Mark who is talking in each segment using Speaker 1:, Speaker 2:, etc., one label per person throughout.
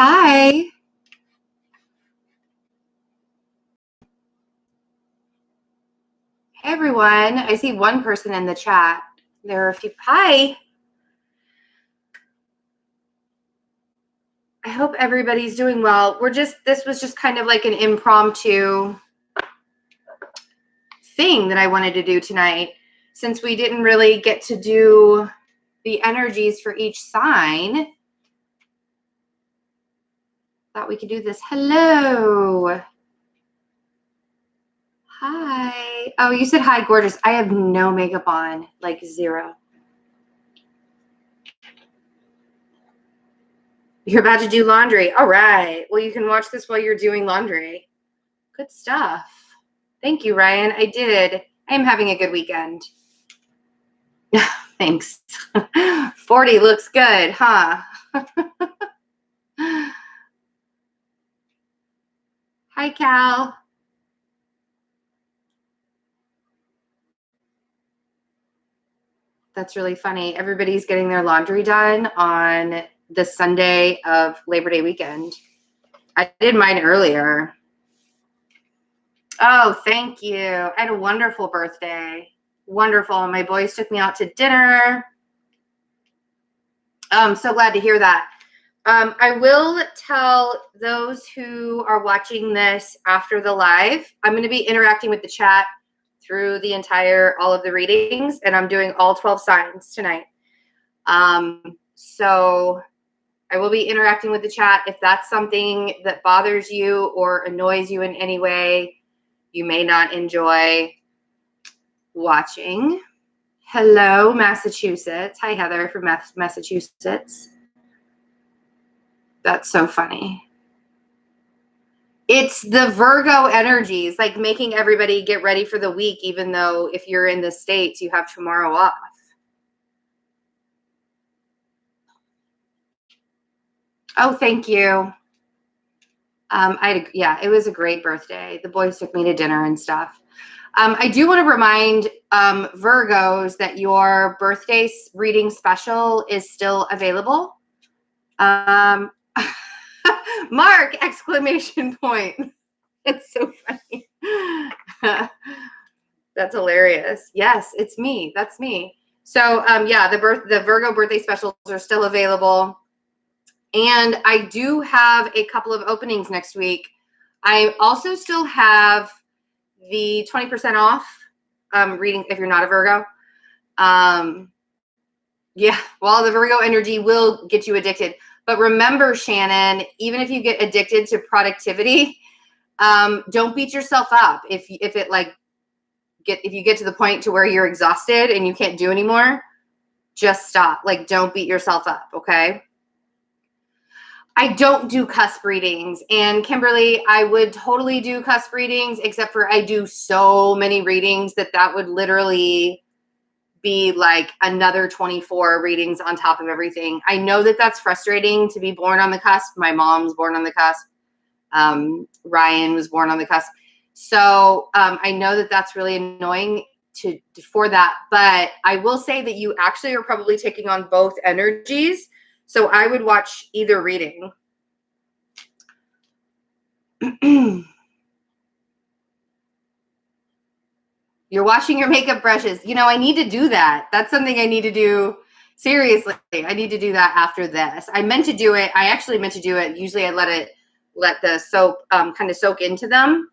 Speaker 1: Hi. Hey everyone. I see one person in the chat. There are a few. Hi. I hope everybody's doing well. This was just kind of like an impromptu thing that I wanted to do tonight. Since we didn't really get to do the energies for each sign, thought we could do this. Hello. Hi. Oh, you said hi, gorgeous. I have no makeup on, like zero. You're about to do laundry. All right. Well, you can watch this while you're doing laundry. Good stuff. Thank you, Ryan. I did. I am having a good weekend. Thanks. 40 looks good, huh? Hi, Cal. That's really funny. Everybody's getting their laundry done on the Sunday of Labor Day weekend. I did mine earlier. Oh, thank you. I had a wonderful birthday. Wonderful. My boys took me out to dinner. I'm so glad to hear that. I will tell those who are watching this after the live, I'm going to be interacting with the chat through the all of the readings, and I'm doing all 12 signs tonight. So I will be interacting with the chat. If that's something that bothers you or annoys you in any way, you may not enjoy watching. Hello, Massachusetts. Hi, Heather from Massachusetts. That's so funny. It's the Virgo energies, like making everybody get ready for the week, even though if you're in the States, you have tomorrow off. Oh, thank you. It was a great birthday. The boys took me to dinner and stuff. I do want to remind Virgos that your birthday reading special is still available. Mark, exclamation point. It's so funny. That's hilarious. Yes, it's me. That's me. So the Virgo birthday specials are still available. And I do have a couple of openings next week. I also still have the 20% off reading if you're not a Virgo. The Virgo energy will get you addicted. But remember, Shannon, even if you get addicted to productivity, don't beat yourself up. If you get to the point to where you're exhausted and you can't do anymore, just stop. Like, don't beat yourself up, okay? I don't do cusp readings. And Kimberly, I would totally do cusp readings, except for I do so many readings that would literally be like another 24 readings on top of everything. I know that that's frustrating to be born on the cusp. My mom's born on the cusp. Ryan was born on the cusp. So I know that that's really annoying for that. But I will say that you actually are probably taking on both energies. So I would watch either reading. You're washing your makeup brushes. I need to do that. That's something I need to do. Seriously, I need to do that after this. I meant to do it. I actually meant to do it. Usually I let the soap kind of soak into them.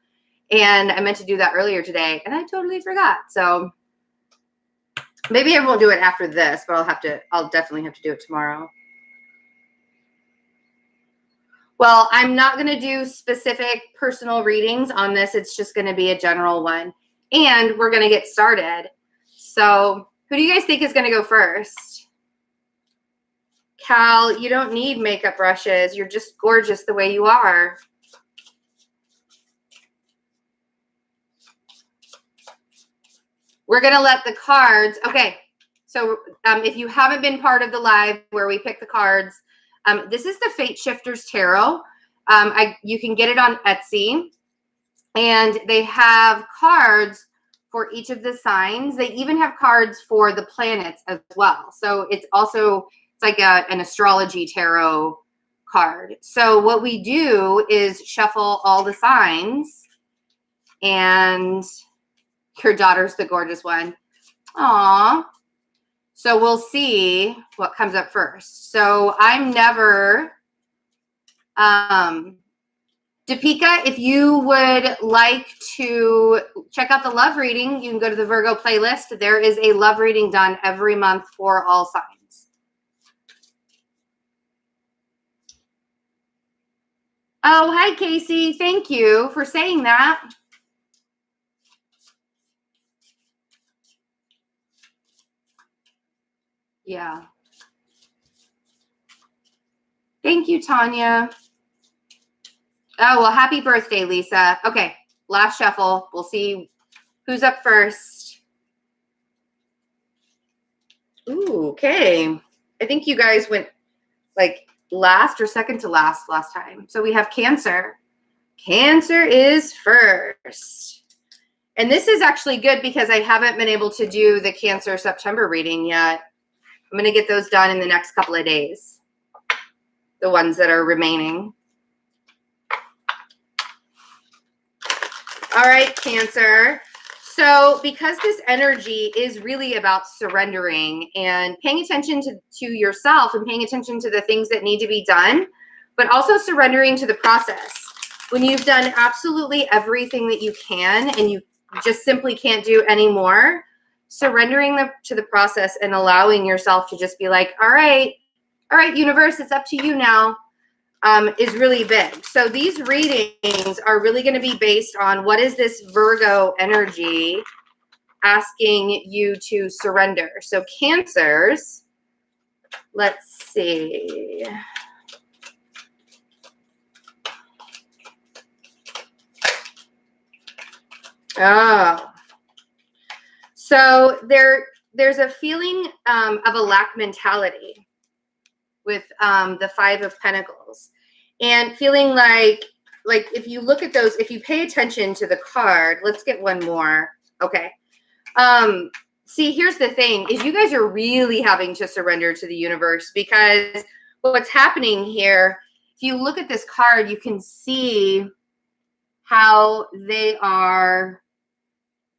Speaker 1: And I meant to do that earlier today, and I totally forgot. So maybe I won't do it after this, but I'll definitely have to do it tomorrow. Well, I'm not going to do specific personal readings on this. It's just going to be a general one. And we're going to get started. So who do you guys think is going to go first? Cal, you don't need makeup brushes. You're just gorgeous the way you are. We're going to let the cards. Okay. So if you haven't been part of the live where we pick the cards, this is the Fate Shifters Tarot. You can get it on Etsy. And they have cards for each of the signs. They even have cards for the planets as well. So it's like an astrology tarot card. So what we do is shuffle all the signs, and your daughter's the gorgeous one. Aww. So we'll see what comes up first. So I'm never, Deepika, if you would like to check out the love reading, you can go to the Virgo playlist. There is a love reading done every month for all signs. Oh, hi, Casey. Thank you for saying that. Yeah. Thank you, Tanya. Oh, well, happy birthday, Lisa. Okay, last shuffle. We'll see who's up first. Ooh, okay. I think you guys went like last or second to last time. So we have Cancer. Cancer is first. And this is actually good because I haven't been able to do the Cancer September reading yet. I'm going to get those done in the next couple of days. The ones that are remaining. All right, Cancer. So because this energy is really about surrendering and paying attention to yourself and paying attention to the things that need to be done, but also surrendering to the process. When you've done absolutely everything that you can and you just simply can't do anymore, surrendering to the process and allowing yourself to just be like, all right, universe, it's up to you now. Is really big. So these readings are really going to be based on what is this Virgo energy asking you to surrender. So Cancers, let's see. Oh, so there's a feeling of a lack mentality with the Five of Pentacles, and feeling like if you look at those, if you pay attention to the card, let's get one more. Okay. See, here's the thing is you guys are really having to surrender to the universe, because what's happening here, if you look at this card, you can see how they are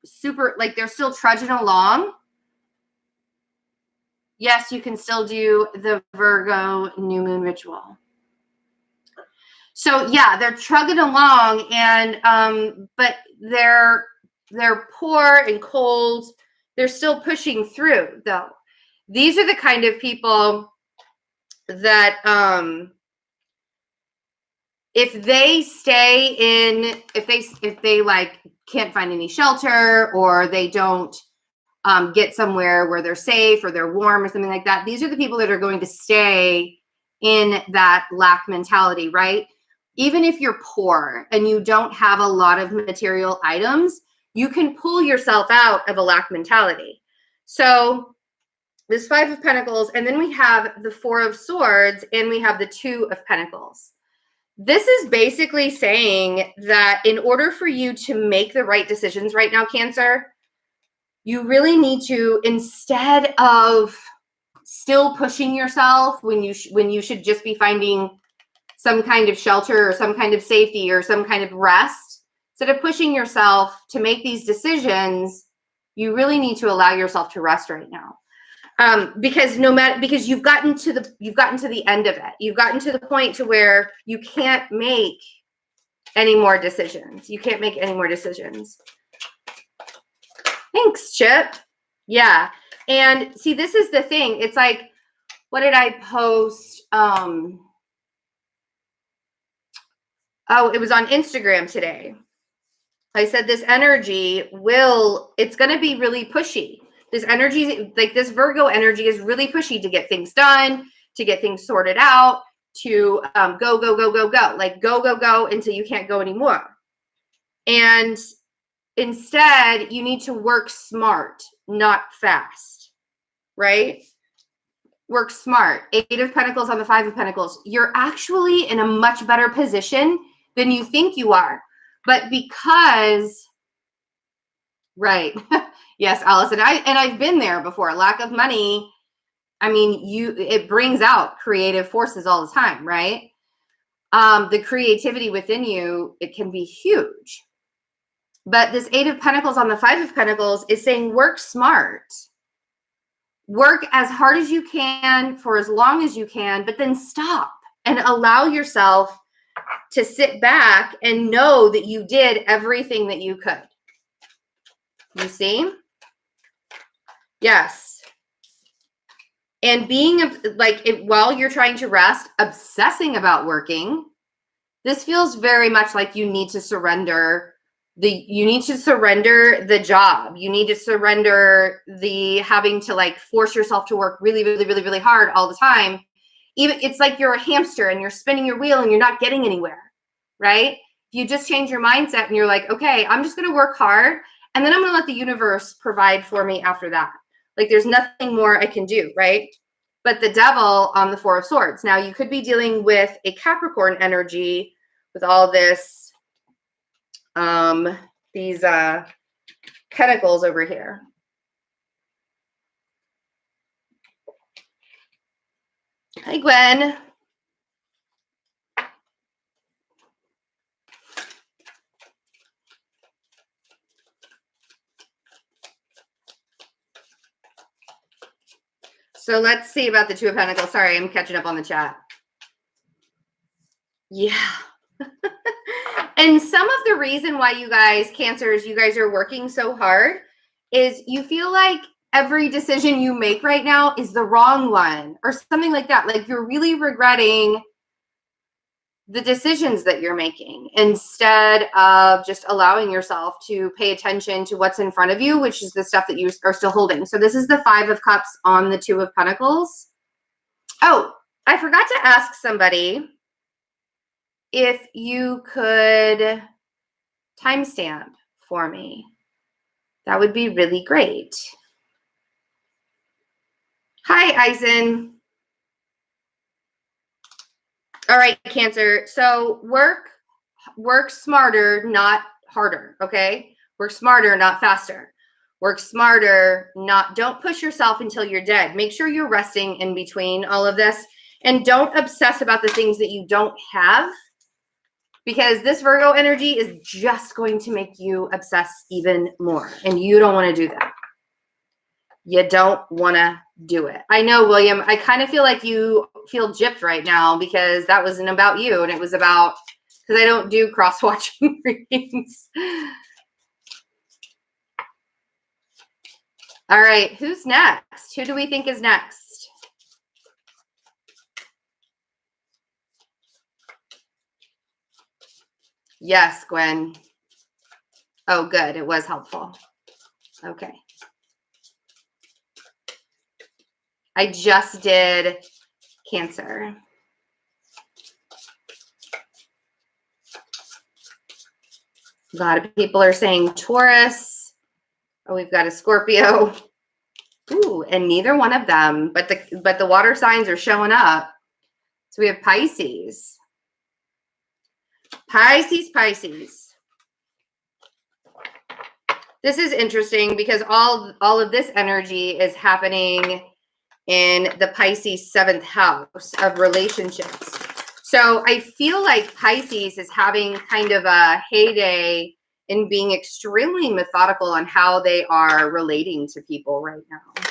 Speaker 1: super, like they're still trudging along. Yes, you can still do the Virgo new moon ritual. So yeah, they're trugging along, and but they're poor and cold. They're still pushing through, though. These are the kind of people that if they stay in, if they like can't find any shelter, or they don't get somewhere where they're safe or they're warm or something like that, these are the people that are going to stay in that lack mentality, right? Even if you're poor and you don't have a lot of material items, you can pull yourself out of a lack mentality. So this Five of Pentacles, and then we have the Four of Swords, and we have the Two of Pentacles. This is basically saying that in order for you to make the right decisions right now, Cancer, you really need to, instead of still pushing yourself when you should just be finding some kind of shelter or some kind of safety or some kind of rest, instead of pushing yourself to make these decisions, you really need to allow yourself to rest right now. Because you've gotten to the end of it. You've gotten to the point to where you can't make any more decisions. You can't make any more decisions. Thanks, Chip. Yeah. And see, this is the thing. It's like, what did I post? Oh, it was on Instagram today. I said this energy it's going to be really pushy. This energy, like this Virgo energy, is really pushy to get things done, to get things sorted out, to go, like go until you can't go anymore. And instead, you need to work smart, not fast, right? Work smart. Eight of Pentacles on the Five of Pentacles. You're actually in a much better position than you think you are. But because, right. Yes, Allison, I've been there before. Lack of money. I mean, it brings out creative forces all the time, right? the creativity within you, it can be huge. But this Eight of Pentacles on the Five of Pentacles is saying work smart. Work as hard as you can for as long as you can, but then stop and allow yourself to sit back and know that you did everything that you could. You see? Yes. And being like, while you're trying to rest, obsessing about working, this feels very much like you need to surrender the job. You need to surrender the having to like force yourself to work really, really, really, really hard all the time. Even it's like you're a hamster and you're spinning your wheel and you're not getting anywhere, right? You just change your mindset and you're like, okay, I'm just going to work hard and then I'm going to let the universe provide for me after that. Like there's nothing more I can do, right? But the Devil on the Four of Swords. Now you could be dealing with a Capricorn energy with all this these pentacles over here. Hi, Gwen. So let's see about the Two of Pentacles. Sorry, I'm catching up on the chat. Yeah. And some of the reason why you guys, Cancers, you guys are working so hard is you feel like every decision you make right now is the wrong one or something like that. Like you're really regretting the decisions that you're making instead of just allowing yourself to pay attention to what's in front of you, which is the stuff that you are still holding. So this is the Five of Cups on the Two of Pentacles. Oh, I forgot to ask somebody if you could timestamp for me. That would be really great. Hi, Eisen. All right, Cancer. So work smarter, not harder, okay? Work smarter, not faster. Work smarter, don't push yourself until you're dead. Make sure you're resting in between all of this. And don't obsess about the things that you don't have, because this Virgo energy is just going to make you obsess even more. And you don't want to do that. You don't want to do it. I know, William, I kind of feel like you feel gypped right now because that wasn't about you. And it was about, because I don't do cross-watching readings. All right, who's next? Who do we think is next? Yes, Gwen. Oh, good. It was helpful. Okay. I just did Cancer. A lot of people are saying Taurus. Oh, we've got a Scorpio. Ooh, and neither one of them, but the water signs are showing up. So we have Pisces. Pisces. This is interesting because all of this energy is happening in the Pisces 7th house of relationships. So I feel like Pisces is having kind of a heyday in being extremely methodical on how they are relating to people right now.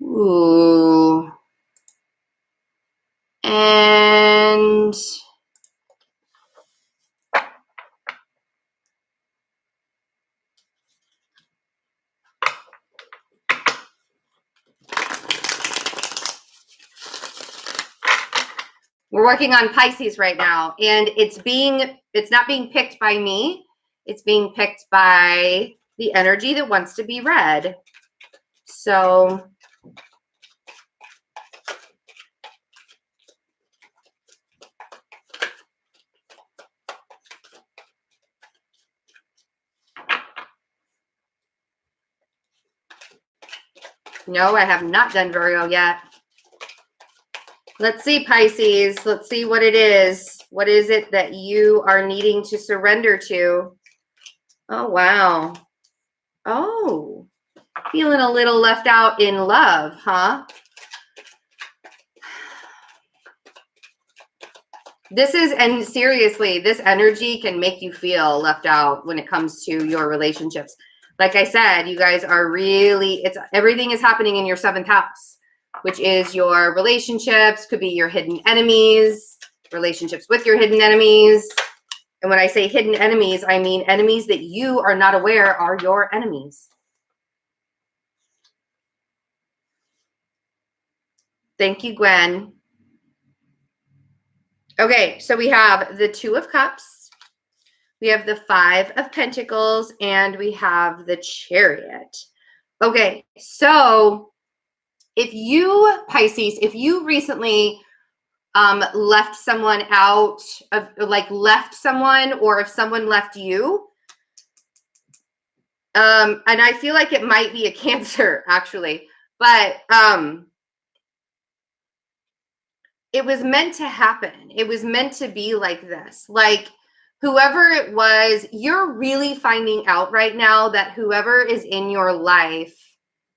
Speaker 1: Ooh. And we're working on Pisces right now, and it's not being picked by me. It's being picked by the energy that wants to be read. So no, I have not done Virgo yet. Let's see, Pisces. Let's see what it is. What is it that you are needing to surrender to? Oh, wow. Oh, feeling a little left out in love, huh? And seriously, this energy can make you feel left out when it comes to your relationships. Like I said, you guys are really, everything is happening in your 7th house, which is your relationships, could be your hidden enemies, relationships with your hidden enemies. And when I say hidden enemies, I mean enemies that you are not aware are your enemies. Thank you, Gwen. Okay, so we have the 2 of Cups, we have the 5 of Pentacles, and we have the Chariot. Okay, so if you, Pisces, if you recently left someone out of, like left someone, or if someone left you, and I feel like it might be a Cancer actually, but it was meant to happen. It was meant to be like this. Like whoever it was, you're really finding out right now that whoever is in your life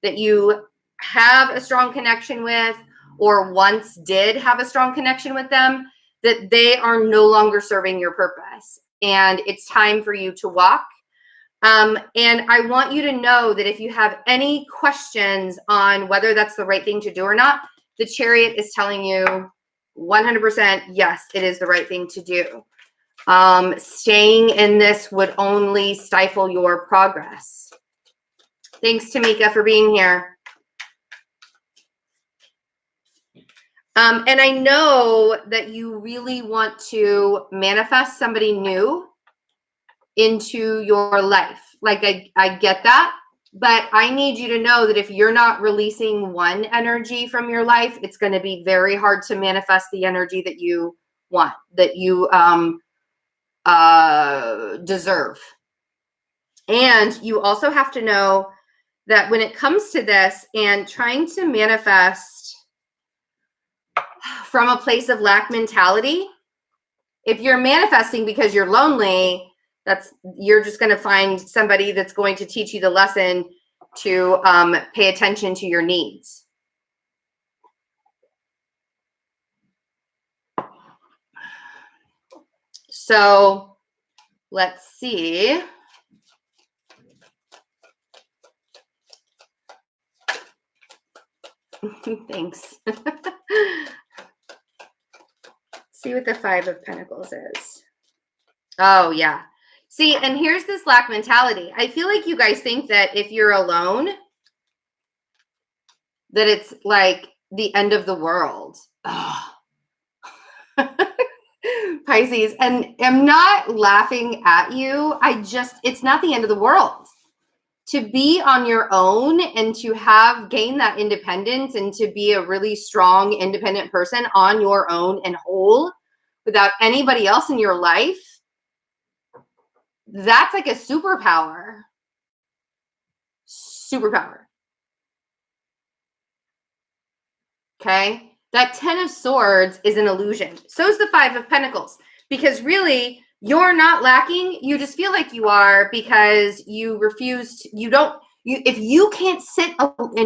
Speaker 1: that you have a strong connection with, or once did have a strong connection with them, that they are no longer serving your purpose. And it's time for you to walk. And I want you to know that if you have any questions on whether that's the right thing to do or not, the Chariot is telling you 100%, yes, it is the right thing to do. Staying in this would only stifle your progress. Thanks, Tamika, for being here. And I know that you really want to manifest somebody new into your life. Like I get that. But I need you to know that if you're not releasing one energy from your life, it's going to be very hard to manifest the energy that you want, that you deserve. And you also have to know that when it comes to this and trying to manifest from a place of lack mentality, if you're manifesting because you're lonely, you're just going to find somebody that's going to teach you the lesson to pay attention to your needs. So let's see. Thanks. See what the 5 of Pentacles is. Oh, yeah. See, and here's this lack mentality. I feel like you guys think that if you're alone, that it's like the end of the world. Pisces, and I'm not laughing at you. It's not the end of the world. To be on your own and to gain that independence and to be a really strong, independent person on your own and whole without anybody else in your life, that's like a superpower. Superpower. Okay? That 10 of Swords is an illusion. So is the 5 of Pentacles. Because really, you're not lacking. You just feel like you are because you refuse to, if you can't sit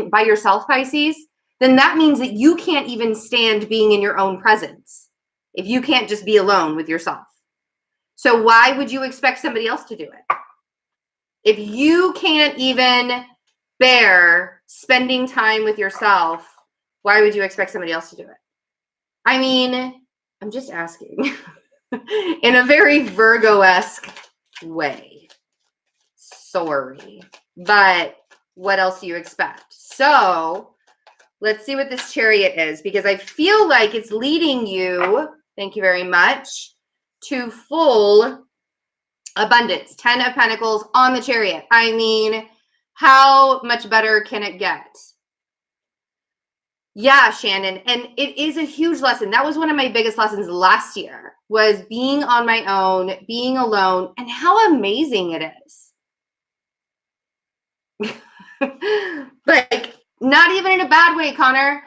Speaker 1: by yourself, Pisces, then that means that you can't even stand being in your own presence. If you can't just be alone with yourself. So why would you expect somebody else to do it? If you can't even bear spending time with yourself, why would you expect somebody else to do it? I mean, I'm just asking in a very Virgo-esque way. Sorry, but what else do you expect? So let's see what this Chariot is, because I feel like it's leading you, thank you very much, to full abundance. 10 of Pentacles on the Chariot. I mean, how much better can it get? Yeah, Shannon. And it is a huge lesson. That was one of my biggest lessons last year, was being on my own, being alone, and how amazing it is. Like, not even in a bad way, Connor.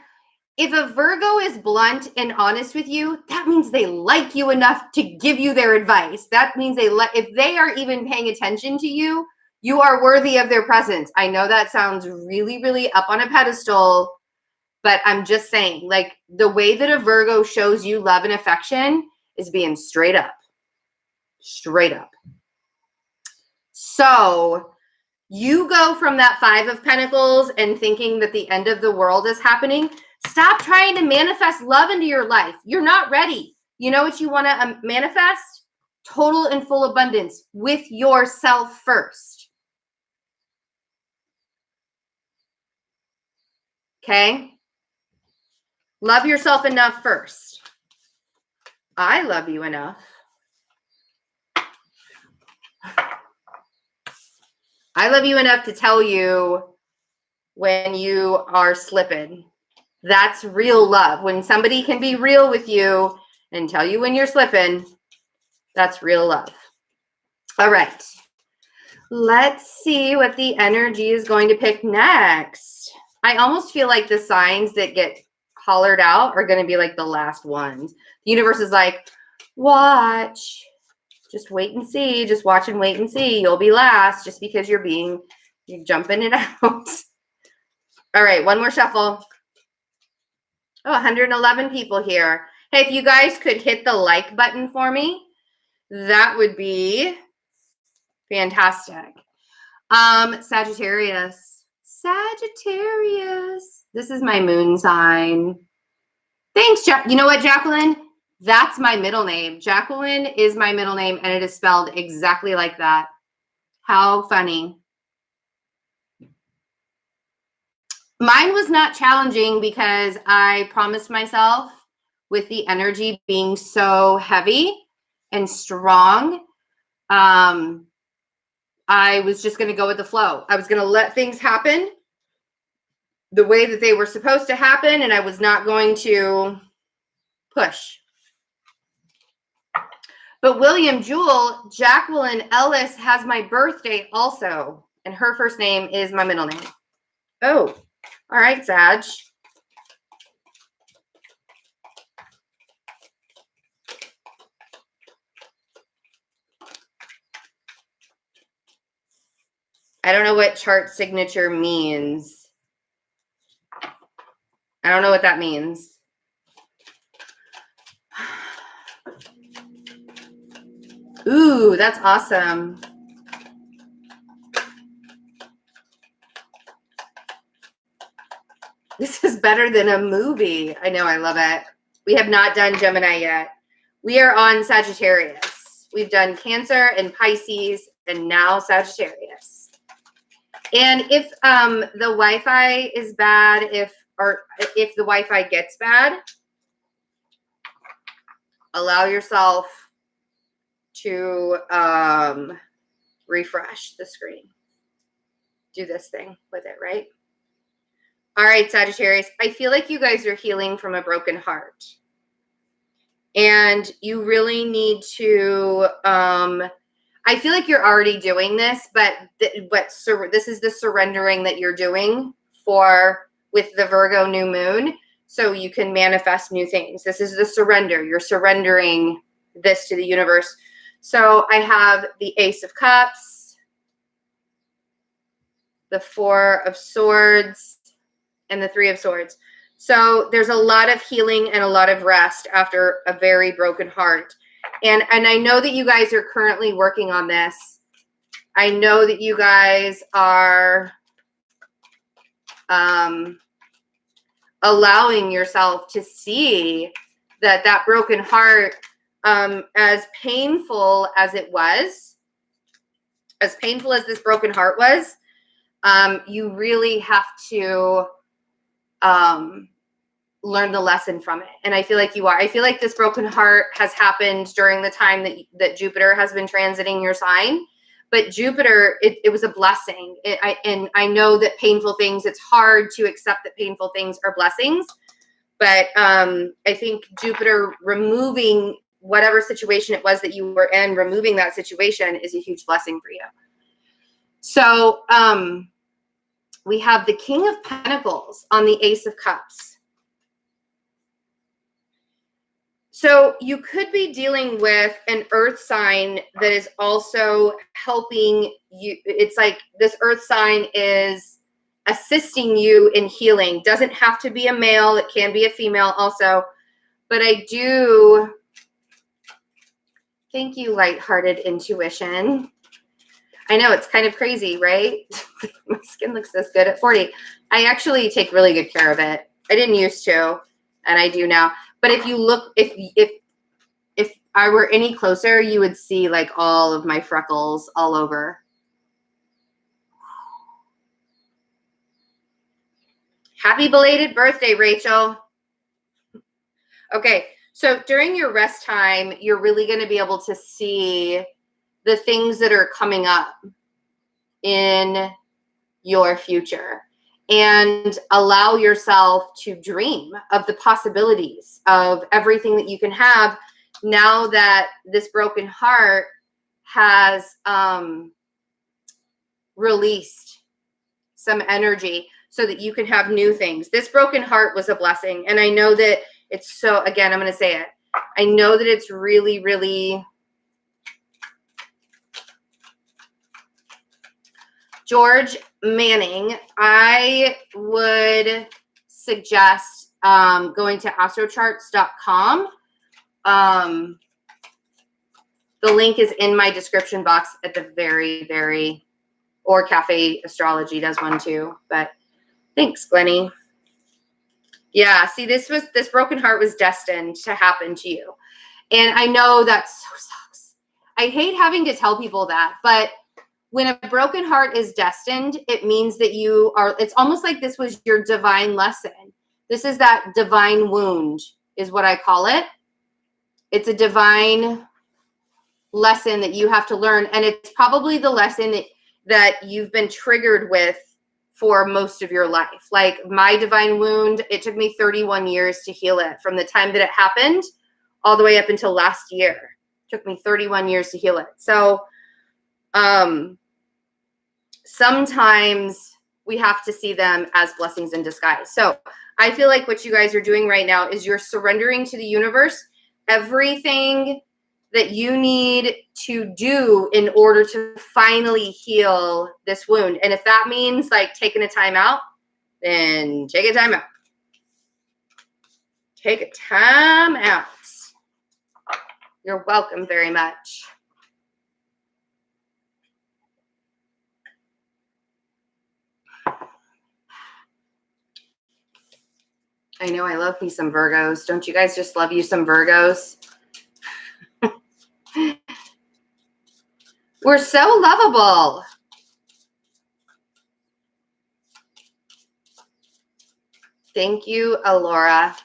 Speaker 1: If a Virgo is blunt and honest with you, that means they like you enough to give you their advice. That means if they are even paying attention to you, you are worthy of their presence. I know that sounds really, really up on a pedestal, but I'm just saying, like, the way that a Virgo shows you love and affection is being straight up. Straight up. So you go from that 5 of Pentacles and thinking that the end of the world is happening. Stop trying to manifest love into your life. You're not ready. You know what you want to manifest? Total and full abundance with yourself first. Okay? Love yourself enough first. I love you enough. I love you enough to tell you when you are slipping. That's real love. When somebody can be real with you and tell you when you're slipping, that's real love. All right. Let's see what the energy is going to pick next. I almost feel like the signs that get hollered out are going to be like the last ones. The universe is like, watch. Just wait and see. Just watch and wait and see. You'll be last just because you're jumping it out. All right, one more shuffle. Oh, 111 people here. Hey, if you guys could hit the like button for me, that would be fantastic. Sagittarius. Sagittarius. This is my moon sign. Thanks, you know what, Jacqueline? That's my middle name. Jacqueline is my middle name, and it is spelled exactly like that. How funny. Mine was not challenging because I promised myself, with the energy being so heavy and strong, I was just going to go with the flow. I was going to let things happen the way that they were supposed to happen, and I was not going to push. But William Jewell, Jacqueline Ellis has my birthday also, and her first name is my middle name. Oh, all right, Sag. I don't know what chart signature means. I don't know what that means. Ooh, that's awesome. This is better than a movie. I know, I love it. We have not done Gemini yet. We are on Sagittarius. We've done Cancer and Pisces and now Sagittarius. And if the Wi-Fi is bad, if the Wi-Fi gets bad, allow yourself to refresh the screen. Do this thing with it, right? All right, Sagittarius, I feel like you guys are healing from a broken heart. And you really need to, I feel like you're already doing this, but this is the surrendering that you're doing with the Virgo new moon, so you can manifest new things. This is the surrender. You're surrendering this to the universe. So I have the Ace of Cups, the Four of Swords, and the Three of Swords. So there's a lot of healing and a lot of rest after a very broken heart. And I know that you guys are currently working on this. I know that you guys are allowing yourself to see that broken heart, as painful as it was, as painful as this broken heart was, you really have to learn the lesson from it. And I feel like you are. I feel like this broken heart has happened during the time that Jupiter has been transiting your sign. But Jupiter, it was a blessing. And I know that painful things, it's hard to accept that painful things are blessings. But I think Jupiter removing whatever situation it was that you were in, removing that situation is a huge blessing for you. So we have the King of Pentacles on the Ace of Cups. So you could be dealing with an earth sign that is also helping you. It's like this earth sign is assisting you in healing. Doesn't have to be a male. It can be a female also. But I do Thank you, lighthearted intuition. I know it's kind of crazy, right? My skin looks this good at 40. I actually take really good care of it. I didn't used to, and I do now. But if you look, if I were any closer, you would see like all of my freckles all over. Happy belated birthday, Rachel. Okay, so during your rest time, you're really going to be able to see the things that are coming up in your future and allow yourself to dream of the possibilities of everything that you can have now that this broken heart has released some energy so that you can have new things. This broken heart was a blessing. And I know that it's so, again, I'm going to say it. I know that it's really, really, George Manning, I would suggest going to astrocharts.com. The link is in my description box at the very, or Cafe Astrology does one too. But thanks, Glennie. Yeah, see, this broken heart was destined to happen to you. And I know that so sucks. I hate having to tell people that, but when a broken heart is destined, it means that you are, it's almost like this was your divine lesson. This is that divine wound is what I call it. It's a divine lesson that you have to learn. And it's probably the lesson that you've been triggered with for most of your life. Like my divine wound, it took me 31 years to heal it from the time that it happened all the way up until last year. It took me 31 years to heal it. So, sometimes we have to see them as blessings in disguise. So I feel like what you guys are doing right now is you're surrendering to the universe everything that you need to do in order to finally heal this wound. And if that means like taking a time out, then take a time out. Take a time out. You're welcome very much. I know I love me some Virgos. Don't you guys just love you some Virgos? We're so lovable. Thank you, Alora.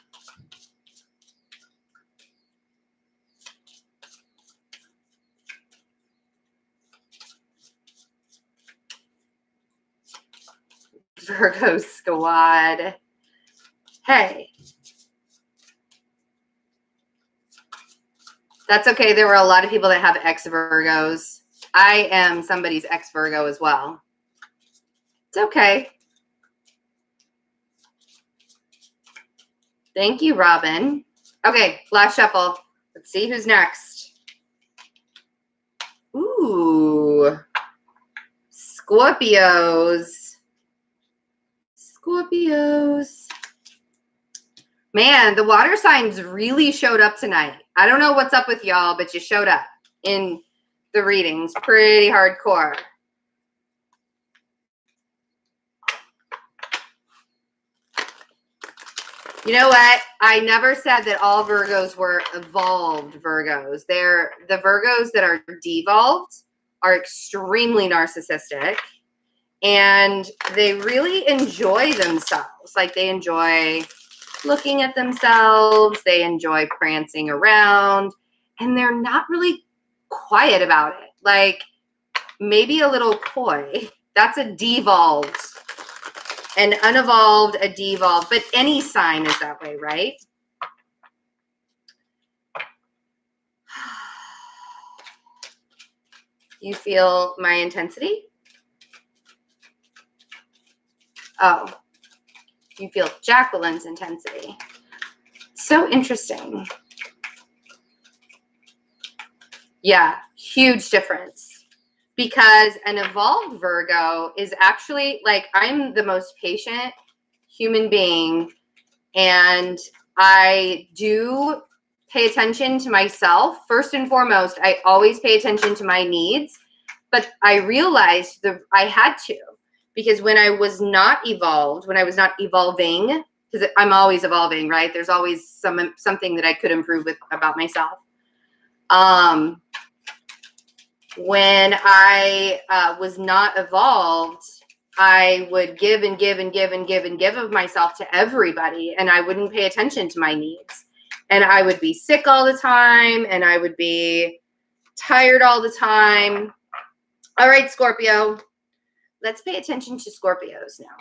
Speaker 1: Virgo squad. Hey. That's okay. There were a lot of people that have ex-Virgos. I am somebody's ex-Virgo as well. It's okay. Thank you, Robin. Okay, last shuffle. Let's see who's next. Ooh. Scorpios. Scorpios. Man, the water signs really showed up tonight. I don't know what's up with y'all, but you showed up in the readings pretty hardcore. You know what? I never said that all Virgos were evolved Virgos. The Virgos that are devolved are extremely narcissistic and they really enjoy themselves. Like they enjoy looking at themselves. They enjoy prancing around and they're not really quiet about it. Like maybe a little coy. That's a devolved. An unevolved, a devolved, but any sign is that way, right? You feel my intensity? Oh, you feel Jacqueline's intensity. So interesting. Yeah, huge difference. Because an evolved Virgo is actually like, I'm the most patient human being and I do pay attention to myself. First and foremost, I always pay attention to my needs, but I realized that I had to, because when I was not evolved, when I was not evolving, because I'm always evolving, right? There's always something that I could improve with about myself. When I was not evolved, I would give and give and give and give and give of myself to everybody, and I wouldn't pay attention to my needs. And I would be sick all the time, and I would be tired all the time. All right, Scorpio, let's pay attention to Scorpios now.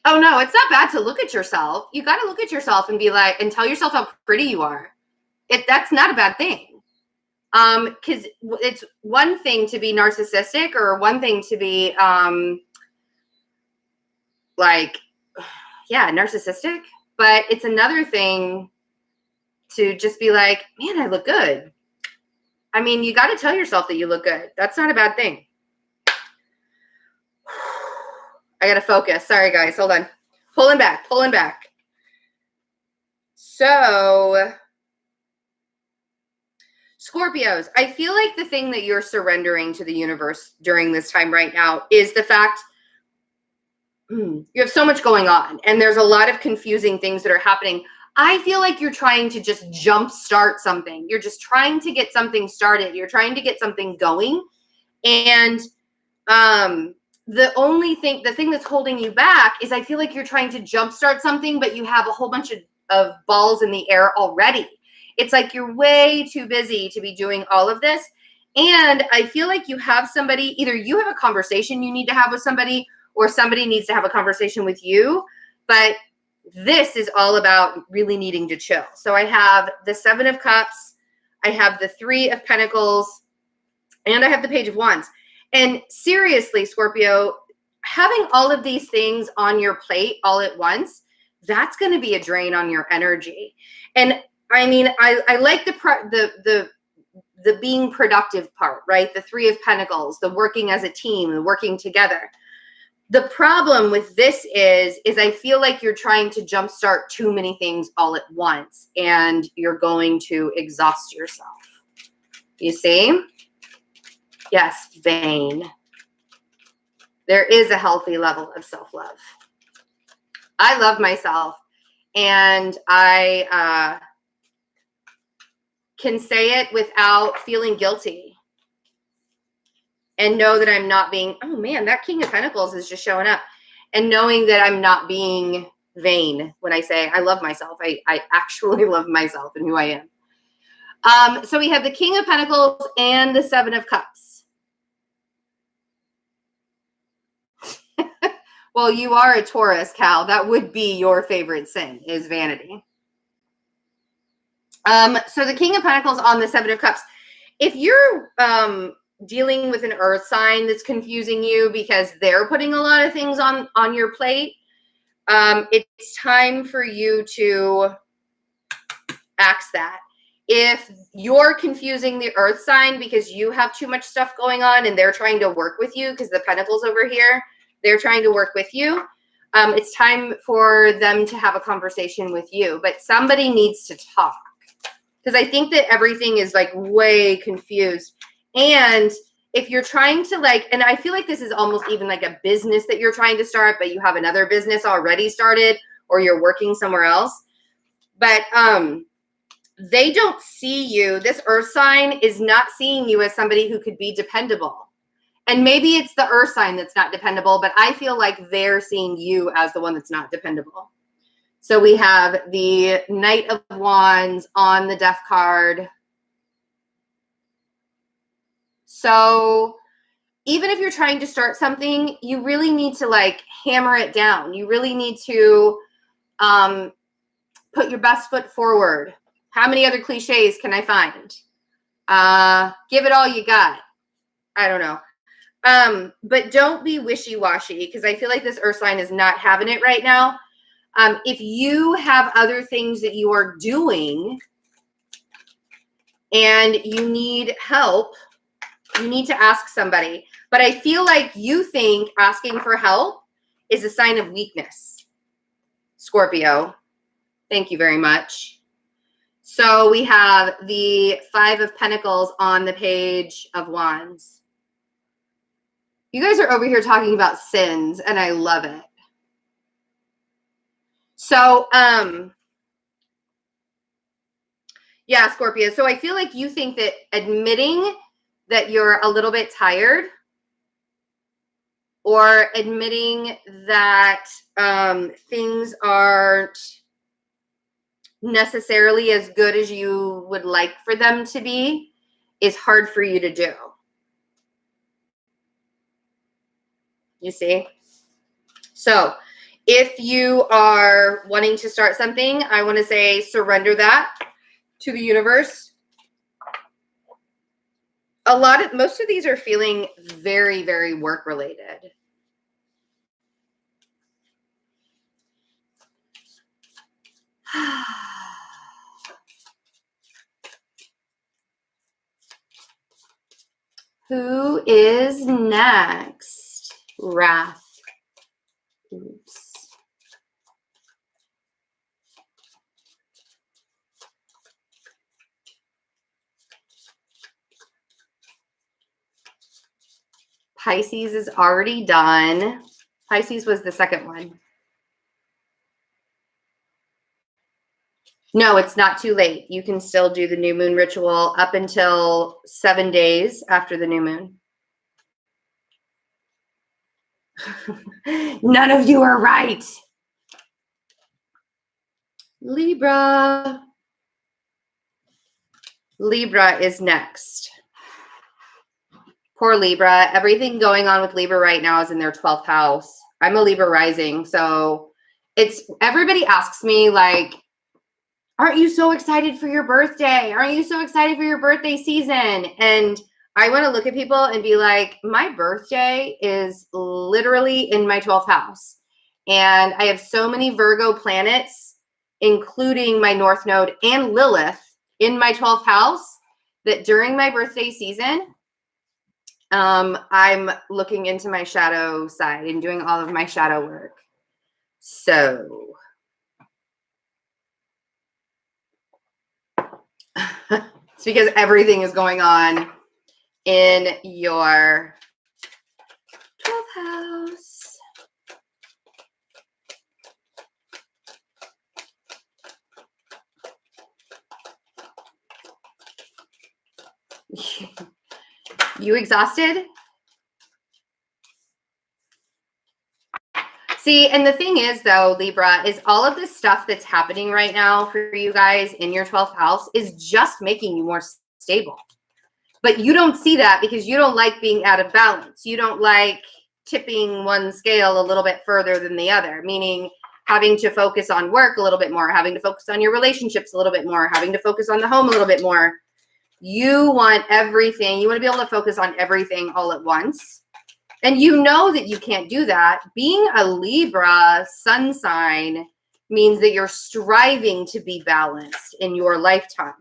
Speaker 1: Oh no, it's not bad to look at yourself. You got to look at yourself and be like, and tell yourself how pretty you are. That's not a bad thing. Because it's one thing to be narcissistic, or one thing to be narcissistic, but it's another thing to just be like, man, I look good. I mean, you got to tell yourself that you look good. That's not a bad thing. I got to focus. Sorry, guys. Hold on. Pulling back. So, Scorpios, I feel like the thing that you're surrendering to the universe during this time right now is the fact you have so much going on, and there's a lot of confusing things that are happening. I feel like you're trying to just jumpstart something. You're just trying to get something started. You're trying to get something going. And the thing that's holding you back is I feel like you're trying to jumpstart something, but you have a whole bunch of balls in the air already. It's like you're way too busy to be doing all of this. And I feel like you have somebody, either you have a conversation you need to have with somebody, or somebody needs to have a conversation with you. But this is all about really needing to chill. So I have the 7 of Cups, I have the 3 of Pentacles, and I have the Page of Wands. And seriously, Scorpio, having all of these things on your plate all at once, that's going to be a drain on your energy. And I mean, I like the being productive part, right? The 3 of Pentacles, the working as a team, the working together. The problem with this is I feel like you're trying to jumpstart too many things all at once, and you're going to exhaust yourself. You see? Yes, vain. There is a healthy level of self-love. I love myself, and I can say it without feeling guilty. And know that I'm not being, oh man, that King of Pentacles is just showing up. And knowing that I'm not being vain when I say I love myself. I actually love myself and who I am. So we have the King of Pentacles and the 7 of Cups. Well, you are a Taurus, Cal. That would be your favorite sin, is vanity. So the King of Pentacles on the 7 of Cups. If you're dealing with an earth sign that's confusing you because they're putting a lot of things on your plate, it's time for you to axe that. If you're confusing the earth sign because you have too much stuff going on and they're trying to work with you, because the Pentacles over here, they're trying to work with you, it's time for them to have a conversation with you. But somebody needs to talk, because I think that everything is like way confused. And if you're trying to and I feel like this is almost even like a business that you're trying to start, but you have another business already started, or you're working somewhere else. But they don't see you. This earth sign is not seeing you as somebody who could be dependable. And maybe it's the earth sign that's not dependable, but I feel like they're seeing you as the one that's not dependable. So we have the Knight of Wands on the Death card. So even if you're trying to start something, you really need to hammer it down. You really need to put your best foot forward. How many other cliches can I find? Give it all you got. I don't know. But don't be wishy-washy, because I feel like this earth sign is not having it right now. If you have other things that you are doing and you need help, you need to ask somebody. But I feel like you think asking for help is a sign of weakness. Scorpio. Thank you very much. So we have the 5 of Pentacles on the Page of Wands. You guys are over here talking about sins, and I love it. So, yeah, Scorpio. So I feel like you think that admitting that you're a little bit tired, or admitting that things aren't necessarily as good as you would like for them to be, is hard for you to do. You see? So if you are wanting to start something, I want to say surrender that to the universe. Most of these are feeling very, very work related. Who is next? Wrath. Oops. Pisces is already done. Pisces was the second one. No, it's not too late. You can still do the new moon ritual up until 7 days after the new moon. None of you are right. Libra. Libra is next. Poor Libra. Everything going on with Libra right now is in their 12th house. I'm a Libra rising. So everybody asks me like, aren't you so excited for your birthday? Aren't you so excited for your birthday season? And I want to look at people and be like, my birthday is literally in my 12th house. And I have so many Virgo planets, including my North Node and Lilith in my 12th house, that during my birthday season, I'm looking into my shadow side and doing all of my shadow work. So it's because everything is going on in your 12th house. You exhausted? See, and the thing is, though, Libra, is all of this stuff that's happening right now for you guys in your 12th house is just making you more stable. But you don't see that because you don't like being out of balance. You don't like tipping one scale a little bit further than the other, meaning having to focus on work a little bit more, having to focus on your relationships a little bit more, having to focus on the home a little bit more. You want everything. You want to be able to focus on everything all at once. And you know that you can't do that. Being a Libra sun sign means that you're striving to be balanced in your lifetime.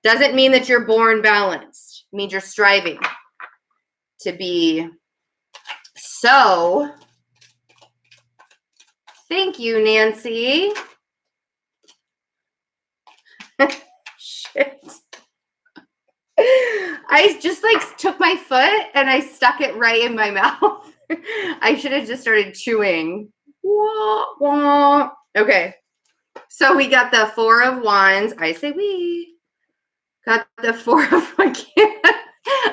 Speaker 1: Doesn't mean that you're born balanced. It means you're striving to be. So, thank you, Nancy. Shit. I just like took my foot and I stuck it right in my mouth. I should have just started chewing. Wah, wah. Okay. So we got the 4 of Wands. I say we got the 4 of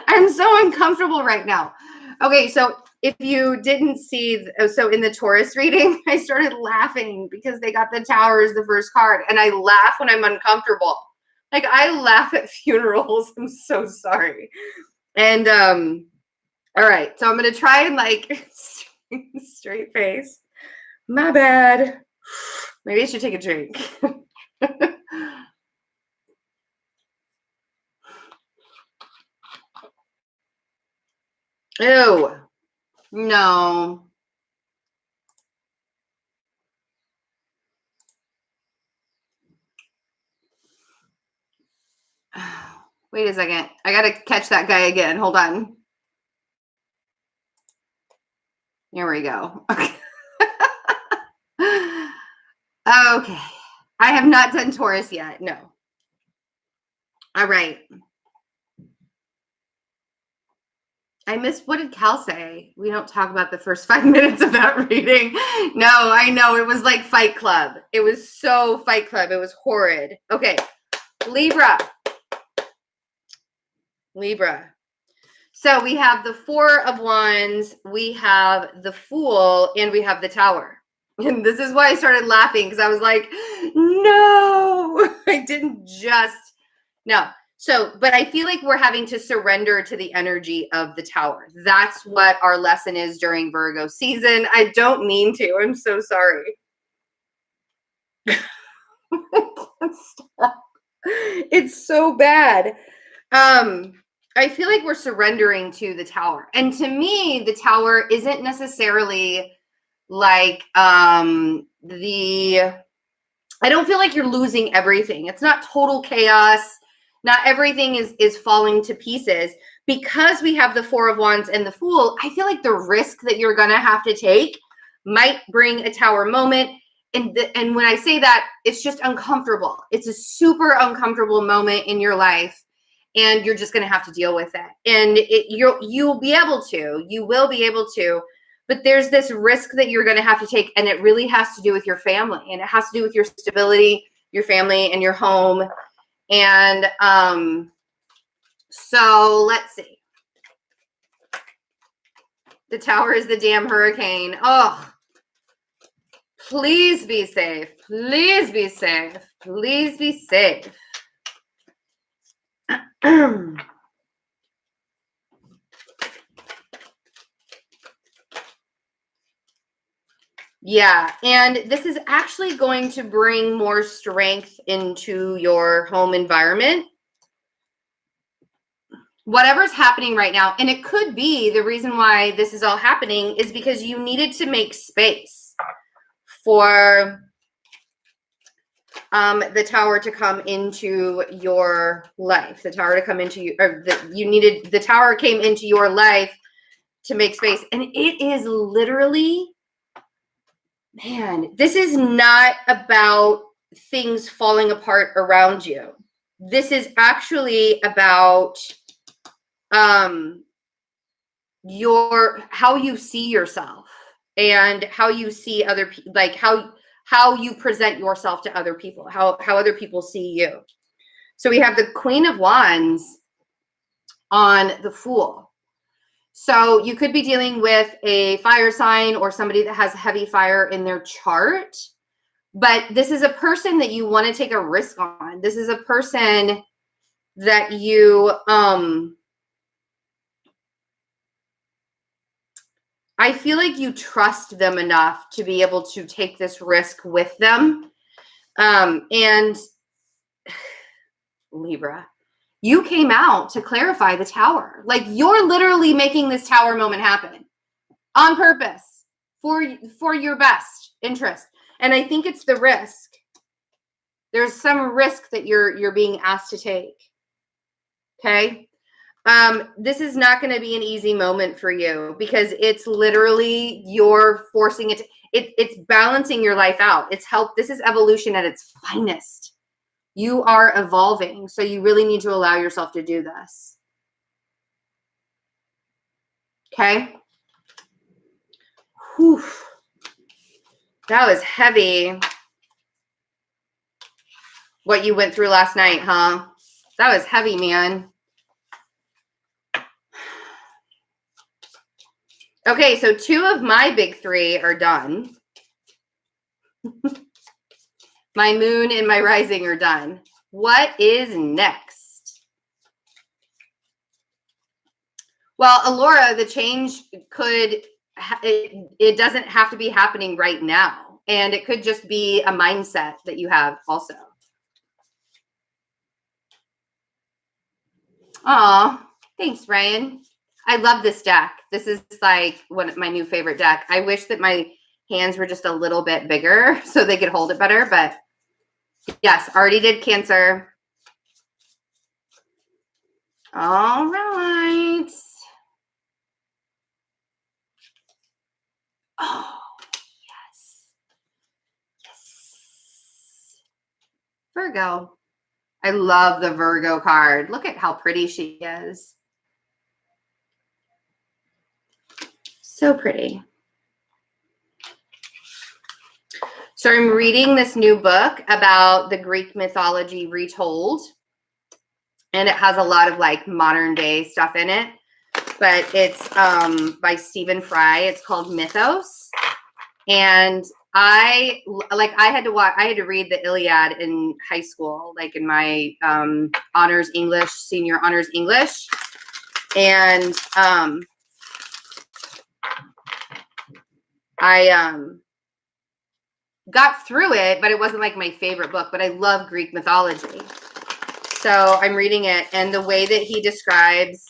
Speaker 1: I'm so uncomfortable right now. Okay. So if you didn't see, so in the Taurus reading, I started laughing because they got the Tower as the first card. And I laugh when I'm uncomfortable. Like, I laugh at funerals. I'm so sorry. And, all right. So I'm going to try and, like, straight face. My bad. Maybe I should take a drink. Ew. No. Wait a second. I got to catch that guy again. Hold on. Here we go. Okay. Okay. I have not done Taurus yet. No. All right. I missed, what did Cal say? We don't talk about the first 5 minutes of that reading. No, I know. It was like Fight Club. It was so Fight Club. It was horrid. Okay. Libra. So we have the Four of Wands, we have the Fool, and we have the Tower. And this is why I started laughing, because I was like, no, I didn't just, no. So, but I feel like we're having to surrender to the energy of the Tower. That's what our lesson is during Virgo season. I don't mean to. I'm so sorry. Stop. It's so bad. I feel like we're surrendering to the Tower. And to me, the Tower isn't necessarily like I don't feel like you're losing everything. It's not total chaos. Not everything is falling to pieces. Because we have the Four of Wands and the Fool, I feel like the risk that you're going to have to take might bring a Tower moment. And when I say that, it's just uncomfortable. It's a super uncomfortable moment in your life. And you're just going to have to deal with it. And you'll be able to. You will be able to. But there's this risk that you're going to have to take. And it really has to do with your family. And it has to do with your stability, your family, and your home. And so let's see. The Tower is the damn hurricane. Oh, please be safe. Please be safe. Please be safe. Yeah, and this is actually going to bring more strength into your home environment. Whatever's happening right now, and it could be the reason why this is all happening is because you needed to make space for the Tower to come into your life. The Tower to come into you, or the Tower came into your life to make space. And it is literally, man, this is not about things falling apart around you. This is actually about how you see yourself and how you see other people, like how you present yourself to other people, how other people see you. So we have the Queen of Wands on the Fool. So you could be dealing with a fire sign or somebody that has heavy fire in their chart. But this is a person that you want to take a risk on. This is a person that you I feel like you trust them enough to be able to take this risk with them. And Libra, you came out to clarify the Tower. Like, you're literally making this Tower moment happen on purpose for your best interest. And I think it's the risk. There's some risk that you're being asked to take. Okay? This is not going to be an easy moment for you because it's literally you're forcing it. It's balancing your life out. This is evolution at its finest. You are evolving, so you really need to allow yourself to do this. Okay? Whew. That was heavy. What you went through last night, huh? That was heavy, man. Okay, so 2 of my big 3 are done. My moon and my rising are done. What is next? Well, Alora, the change it doesn't have to be happening right now. And it could just be a mindset that you have also. Aw, thanks, Brian. I love this deck. This is like one of my new favorite deck. I wish that my hands were just a little bit bigger so they could hold it better, but yes, already did Cancer. All right. Oh, yes. Yes. Virgo. I love the Virgo card. Look at how pretty she is. So pretty. So I'm reading this new book about the Greek mythology retold. And it has a lot of like modern day stuff in it. But it's by Stephen Fry. It's called Mythos. And I had to read the Iliad in high school, like in my honors English, senior honors English. And I got through it, but it wasn't like my favorite book, but I love Greek mythology. So I'm reading it, and the way that he describes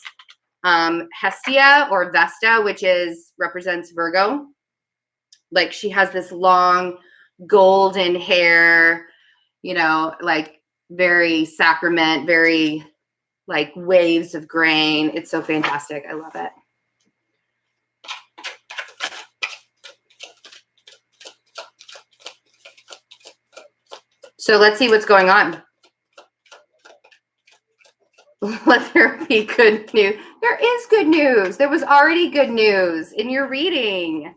Speaker 1: Hestia or Vesta, which represents Virgo, like she has this long golden hair, you know, like very sacrament, very like waves of grain. It's so fantastic. I love it. So let's see what's going on. Let there be good news. There is good news. There was already good news in your reading.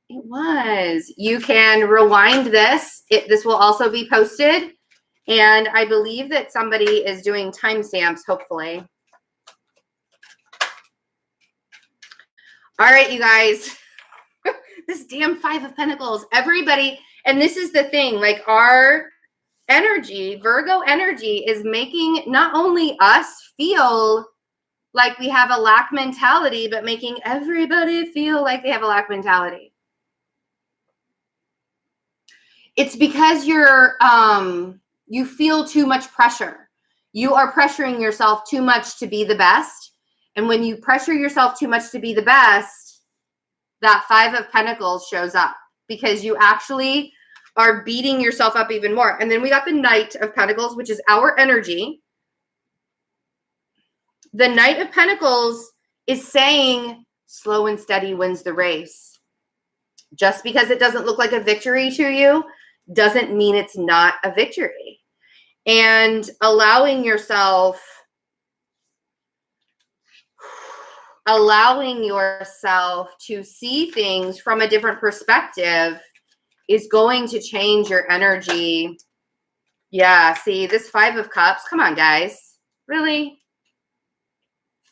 Speaker 1: It was. You can rewind this. This will also be posted. And I believe that somebody is doing timestamps, hopefully. All right, you guys. This damn Five of Pentacles. Everybody, and this is the thing, like our energy, Virgo energy, is making not only us feel like we have a lack mentality, but making everybody feel like they have a lack mentality. It's because you feel too much pressure. You are pressuring yourself too much to be the best. And when you pressure yourself too much to be the best, that Five of Pentacles shows up because you actually are beating yourself up even more. And then we got the Knight of Pentacles, which is our energy. The Knight of Pentacles is saying slow and steady wins the race. Just because it doesn't look like a victory to you doesn't mean it's not a victory. And allowing yourself to see things from a different perspective is going to change your energy. Yeah, see, this Five of Cups. Come on, guys. Really?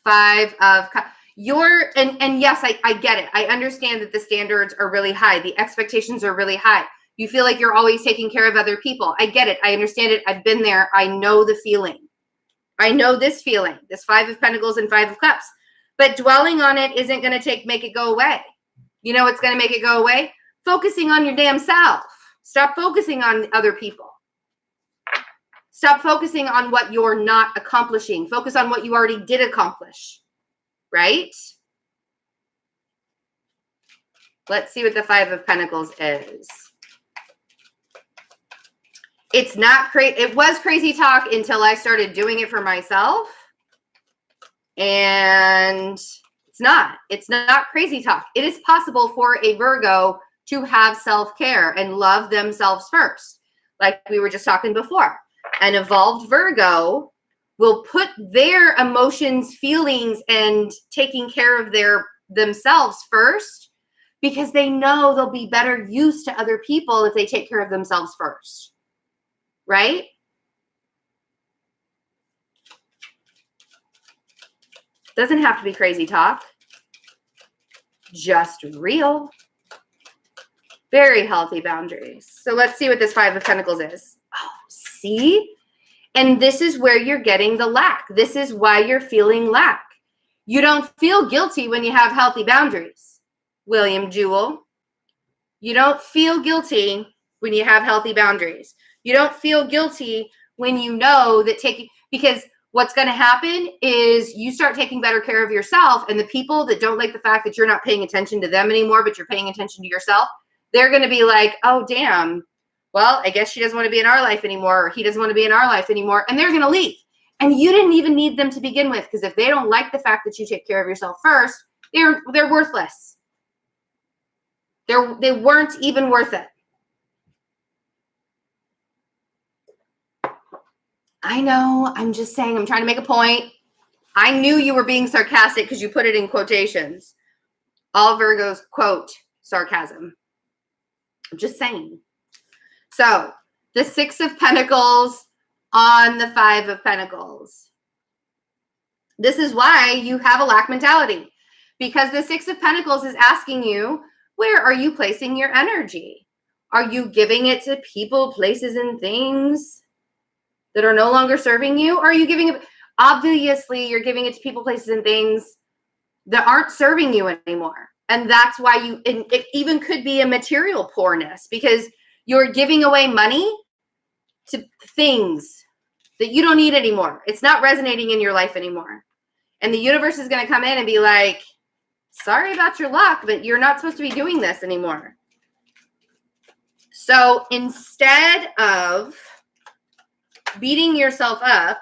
Speaker 1: Five of Cups. And yes, I get it. I understand that the standards are really high. The expectations are really high. You feel like you're always taking care of other people. I get it. I understand it. I've been there. I know the feeling. I know this feeling, this Five of Pentacles and Five of Cups. But dwelling on it isn't going to make it go away. You know what's going to make it go away? Focusing on your damn self. Stop focusing on other people. Stop focusing on what you're not accomplishing. Focus on what you already did accomplish. Right? Let's see what the Five of Pentacles is. It's not crazy. It was crazy talk until I started doing it for myself. And it's not crazy talk. It is possible for a Virgo to have self-care and love themselves first. Like we were just talking before. An evolved Virgo will put their emotions, feelings, and taking care of themselves first because they know they'll be better use to other people if they take care of themselves first. Right? Doesn't have to be crazy talk. Just real. Very healthy boundaries. So let's see what this Five of Pentacles is. Oh, see? And this is where you're getting the lack. This is why you're feeling lack. You don't feel guilty when you have healthy boundaries, William Jewell. You don't feel guilty when you have healthy boundaries. You don't feel guilty when you know that because what's going to happen is you start taking better care of yourself, and the people that don't like the fact that you're not paying attention to them anymore, but you're paying attention to yourself, they're going to be like, oh, damn, well, I guess she doesn't want to be in our life anymore, or he doesn't want to be in our life anymore, and they're going to leave. And you didn't even need them to begin with, because if they don't like the fact that you take care of yourself first, they're worthless. They weren't even worth it. I know. I'm just saying, I'm trying to make a point. I knew you were being sarcastic because you put it in quotations. All Virgos quote sarcasm. I'm just saying. So the 6 of Pentacles on the 5 of Pentacles. This is why you have a lack mentality, because the 6 of Pentacles is asking you, where are you placing your energy? Are you giving it to people, places, and things that are no longer serving you? Or are you giving it, obviously you're giving it to people, places, and things that aren't serving you anymore. And that's why it even could be a material poorness, because you're giving away money to things that you don't need anymore. It's not resonating in your life anymore. And the universe is going to come in and be like, sorry about your luck, but you're not supposed to be doing this anymore. So instead of beating yourself up,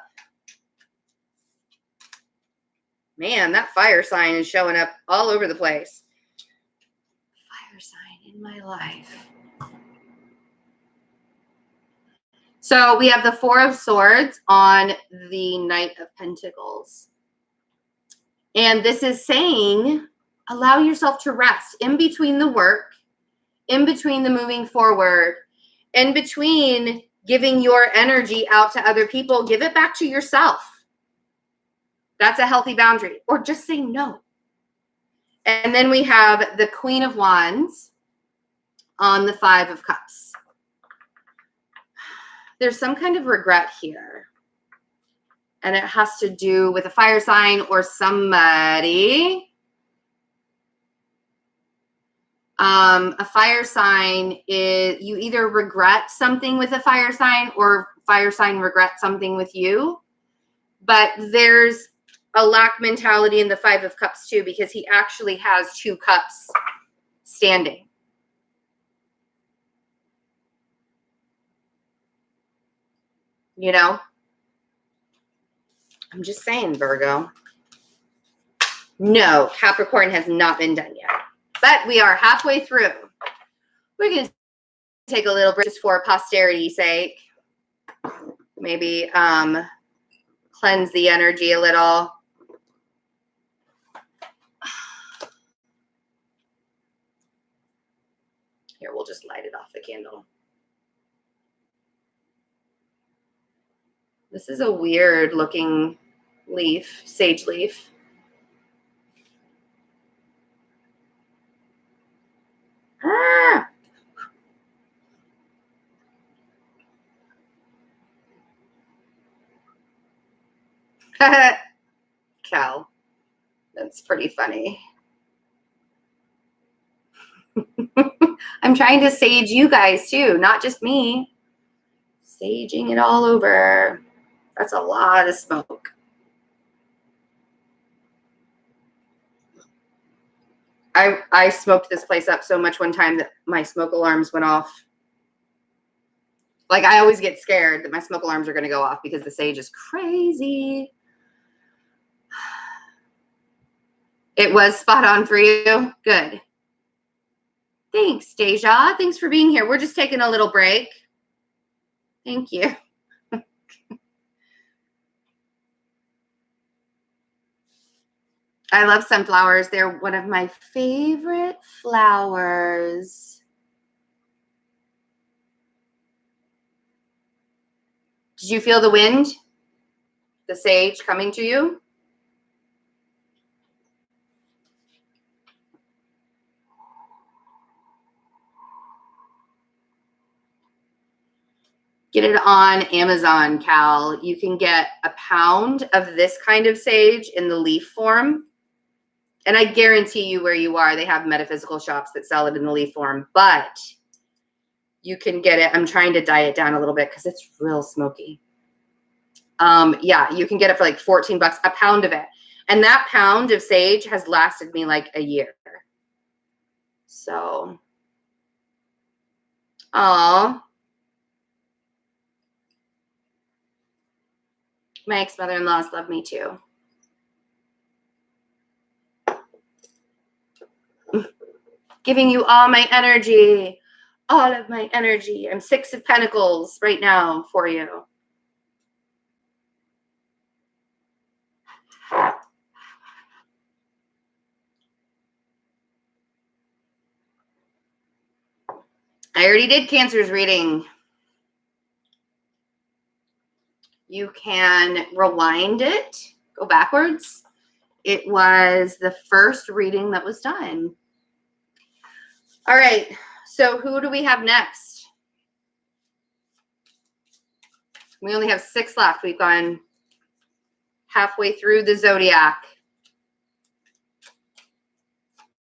Speaker 1: man, that fire sign is showing up all over the place. Fire sign in my life. So we have the 4 of Swords on the Knight of Pentacles. And this is saying, allow yourself to rest in between the work, in between the moving forward, in between giving your energy out to other people. Give it back to yourself. That's a healthy boundary. Or just say no. And then we have the Queen of Wands on the 5 of Cups. There's some kind of regret here. And it has to do with a fire sign or somebody. A fire sign is, you either regret something with a fire sign or fire sign regrets something with you. But there's a lack mentality in the 5 of Cups too, because he actually has 2 cups standing. You know? I'm just saying, Virgo. No, Capricorn has not been done yet. But we are halfway through. We're going to take a little break just for posterity's sake. Maybe cleanse the energy a little. Here, we'll just light it off the candle. This is a weird looking leaf, sage leaf. Ah! Cal, that's pretty funny. I'm trying to sage you guys too, not just me. Saging it all over. That's a lot of smoke. I smoked this place up so much one time that my smoke alarms went off. Like, I always get scared that my smoke alarms are going to go off because the sage is crazy. It was spot on for you. Good. Thanks, Deja. Thanks for being here. We're just taking a little break. Thank you. I love sunflowers. They're one of my favorite flowers. Did you feel the wind? The sage coming to you? Get it on Amazon, Cal. You can get a pound of this kind of sage in the leaf form. And I guarantee you where you are, they have metaphysical shops that sell it in the leaf form. But you can get it. I'm trying to diet down a little bit because it's real smoky. Yeah, you can get it for like 14 bucks, a pound of it. And that pound of sage has lasted me like a year. So, aw. My ex-mother-in-laws love me too. Giving you all my energy. All of my energy. I'm 6 of Pentacles right now for you. I already did Cancer's reading. You can rewind it, go backwards. It was the first reading that was done. All right, so who do we have next? We only have 6 left. We've gone halfway through the zodiac.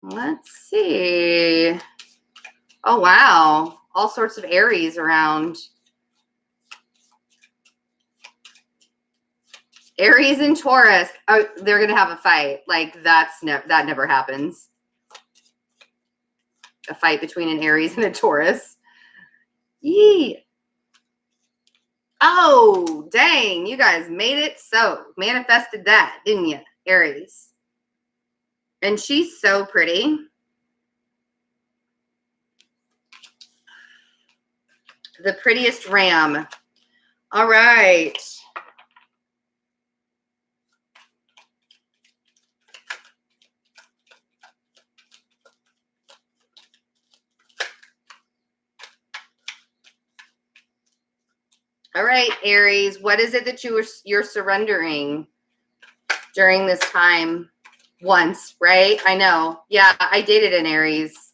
Speaker 1: Let's see. Oh, wow. All sorts of Aries around. Aries and Taurus. Oh, they're going to have a fight. Like, that never happens. A fight between an Aries and a Taurus. Yee. Oh, dang. You guys made it so. Manifested that, didn't you, Aries? And she's so pretty. The prettiest ram. All right. All right, Aries, what is it that you're surrendering during this time? Once, right? I know. Yeah, I dated an Aries.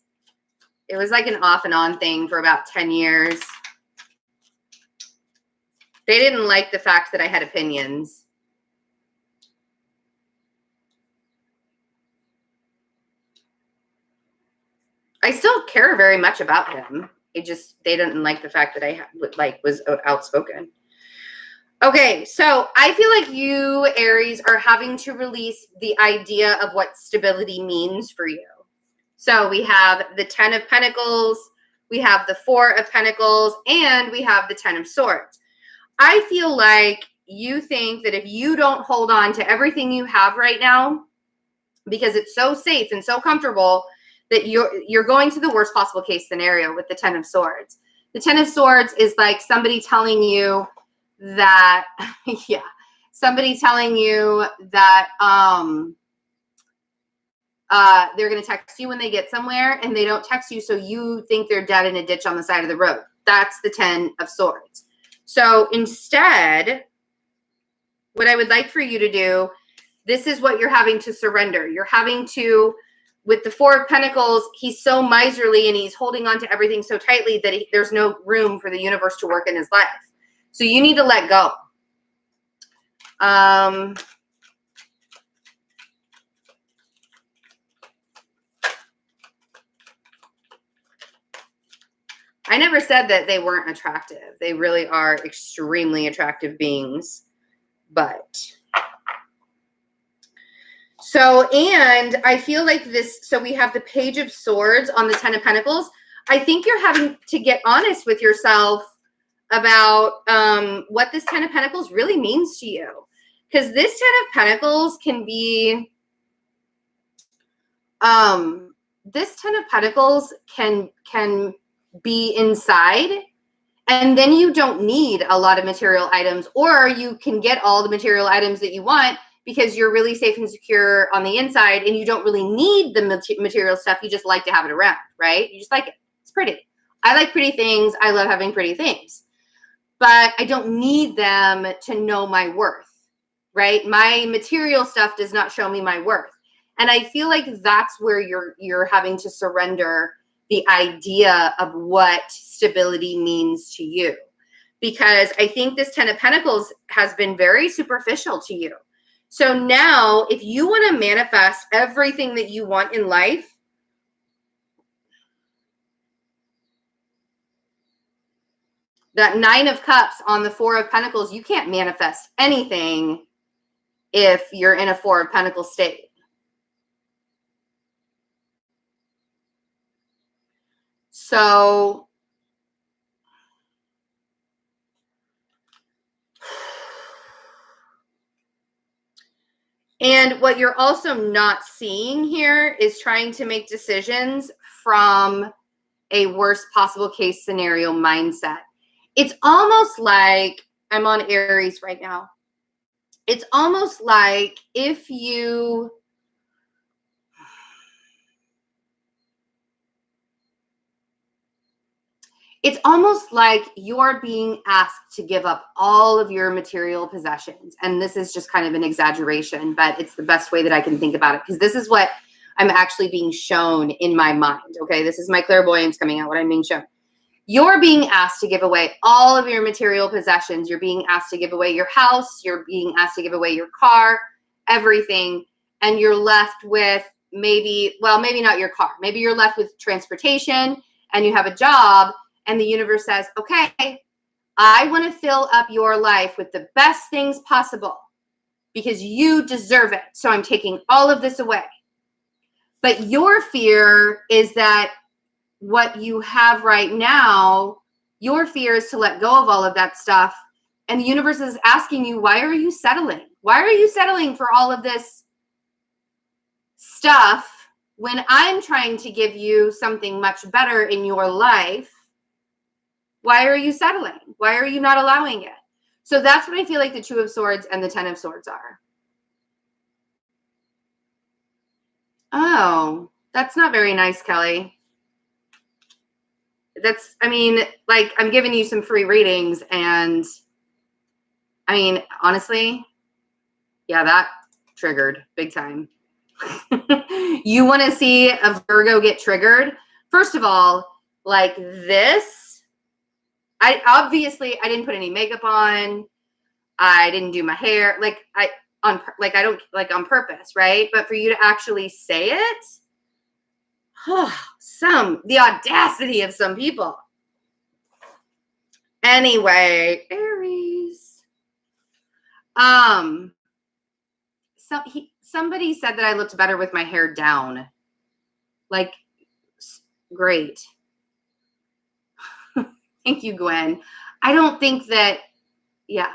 Speaker 1: It was like an off and on thing for about 10 years. They didn't like the fact that I had opinions. I still care very much about him. They didn't like the fact that I was outspoken. Okay, so I feel like you, Aries, are having to release the idea of what stability means for you. So we have the 10 of Pentacles, we have the 4 of Pentacles, and we have the 10 of Swords. I feel like you think that if you don't hold on to everything you have right now, because it's so safe and so comfortable, that you're going to the worst possible case scenario with the 10 of Swords. The 10 of Swords is like somebody telling you that, yeah, somebody telling you that they're going to text you when they get somewhere, and they don't text you, so you think they're dead in a ditch on the side of the road. That's the 10 of Swords. So instead, what I would like for you to do, this is what you're having to surrender. You're having to, with the 4 of Pentacles, he's so miserly and he's holding on to everything so tightly that there's no room for the universe to work in his life. So you need to let go. I never said that they weren't attractive. They really are extremely attractive beings. But so, and I feel like this, so we have the Page of Swords on the 10 of Pentacles. I think you're having to get honest with yourself about what this 10 of Pentacles really means to you. Because this 10 of Pentacles can be, this 10 of Pentacles can be inside, and then you don't need a lot of material items, or you can get all the material items that you want because you're really safe and secure on the inside, and you don't really need the material stuff. You just like to have it around, right? You just like it. It's pretty. I like pretty things. I love having pretty things, but I don't need them to know my worth, right? My material stuff does not show me my worth. And I feel like that's where you're having to surrender the idea of what stability means to you. Because I think this 10 of Pentacles has been very superficial to you. So now, if you want to manifest everything that you want in life, that 9 of Cups on the 4 of Pentacles, you can't manifest anything if you're in a 4 of Pentacles state. So and what you're also not seeing here is trying to make decisions from a worst possible case scenario mindset. It's almost like, I'm on Aries right now. It's almost like if you it's almost like you're being asked to give up all of your material possessions. And this is just kind of an exaggeration, but it's the best way that I can think about it, because this is what I'm actually being shown in my mind. Okay, this is my clairvoyance coming out, what I'm being shown. You're being asked to give away all of your material possessions. You're being asked to give away your house. You're being asked to give away your car, everything. And you're left with maybe not your car. Maybe you're left with transportation and you have a job, and the universe says, okay, I want to fill up your life with the best things possible because you deserve it. So I'm taking all of this away. But your fear is that what you have right now, your fear is to let go of all of that stuff. And the universe is asking you, why are you settling? Why are you settling for all of this stuff when I'm trying to give you something much better in your life? Why are you settling? Why are you not allowing it? So that's what I feel like the Two of Swords and the Ten of Swords are. Oh, that's not very nice, Kelly. I'm giving you some free readings, and honestly, yeah, that triggered big time. You want to see a Virgo get triggered? First of all, like this, I didn't put any makeup on. I didn't do my hair on purpose, right? But for you to actually say it, the audacity of some people. Anyway, Aries. Somebody said that I looked better with my hair down. Like, great. Thank you, Gwen. I don't think that, yeah.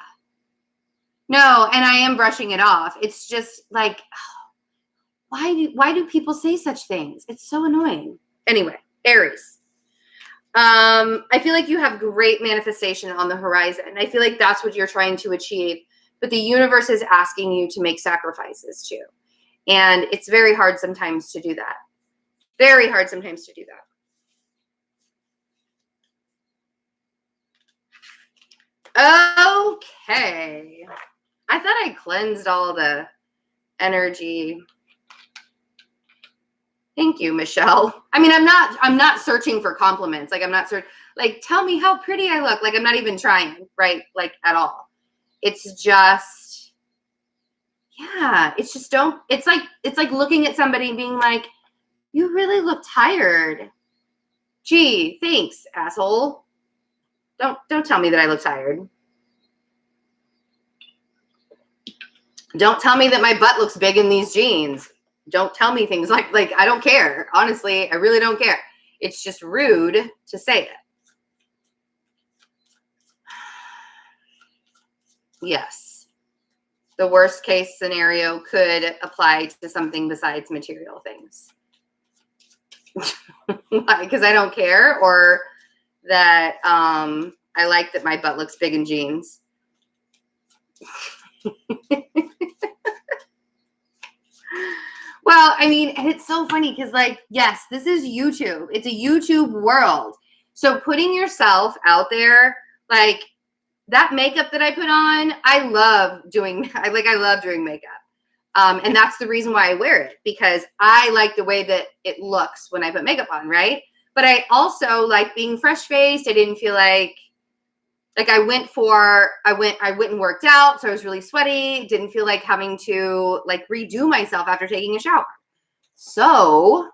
Speaker 1: No, and I am brushing it off. It's just like, why do people say such things? It's so annoying. Anyway, Aries. I feel like you have great manifestation on the horizon. I feel like that's what you're trying to achieve. But the universe is asking you to make sacrifices too. And it's very hard sometimes to do that. Very hard sometimes to do that. Okay. I thought I cleansed all the energy. Thank you, Michelle. I'm not searching for compliments. I'm not tell me how pretty I look. I'm not even trying, right? At all. It's just, yeah, it's just it's like looking at somebody and being like, you really look tired. Gee, thanks, asshole. Don't tell me that I look tired. Don't tell me that my butt looks big in these jeans. Don't tell me things like I don't care. Honestly, I really don't care. It's just rude to say it. Yes. The worst case scenario could apply to something besides material things. Because I don't care, or that I like that my butt looks big in jeans. Well, and it's so funny because, yes, this is YouTube. It's a YouTube world. So putting yourself out there, that makeup that I put on, I love doing makeup. And that's the reason why I wear it, because I like the way that it looks when I put makeup on, right? But I also like being fresh-faced. I didn't feel like I went and worked out, so I was really sweaty. Didn't feel like having to redo myself after taking a shower. So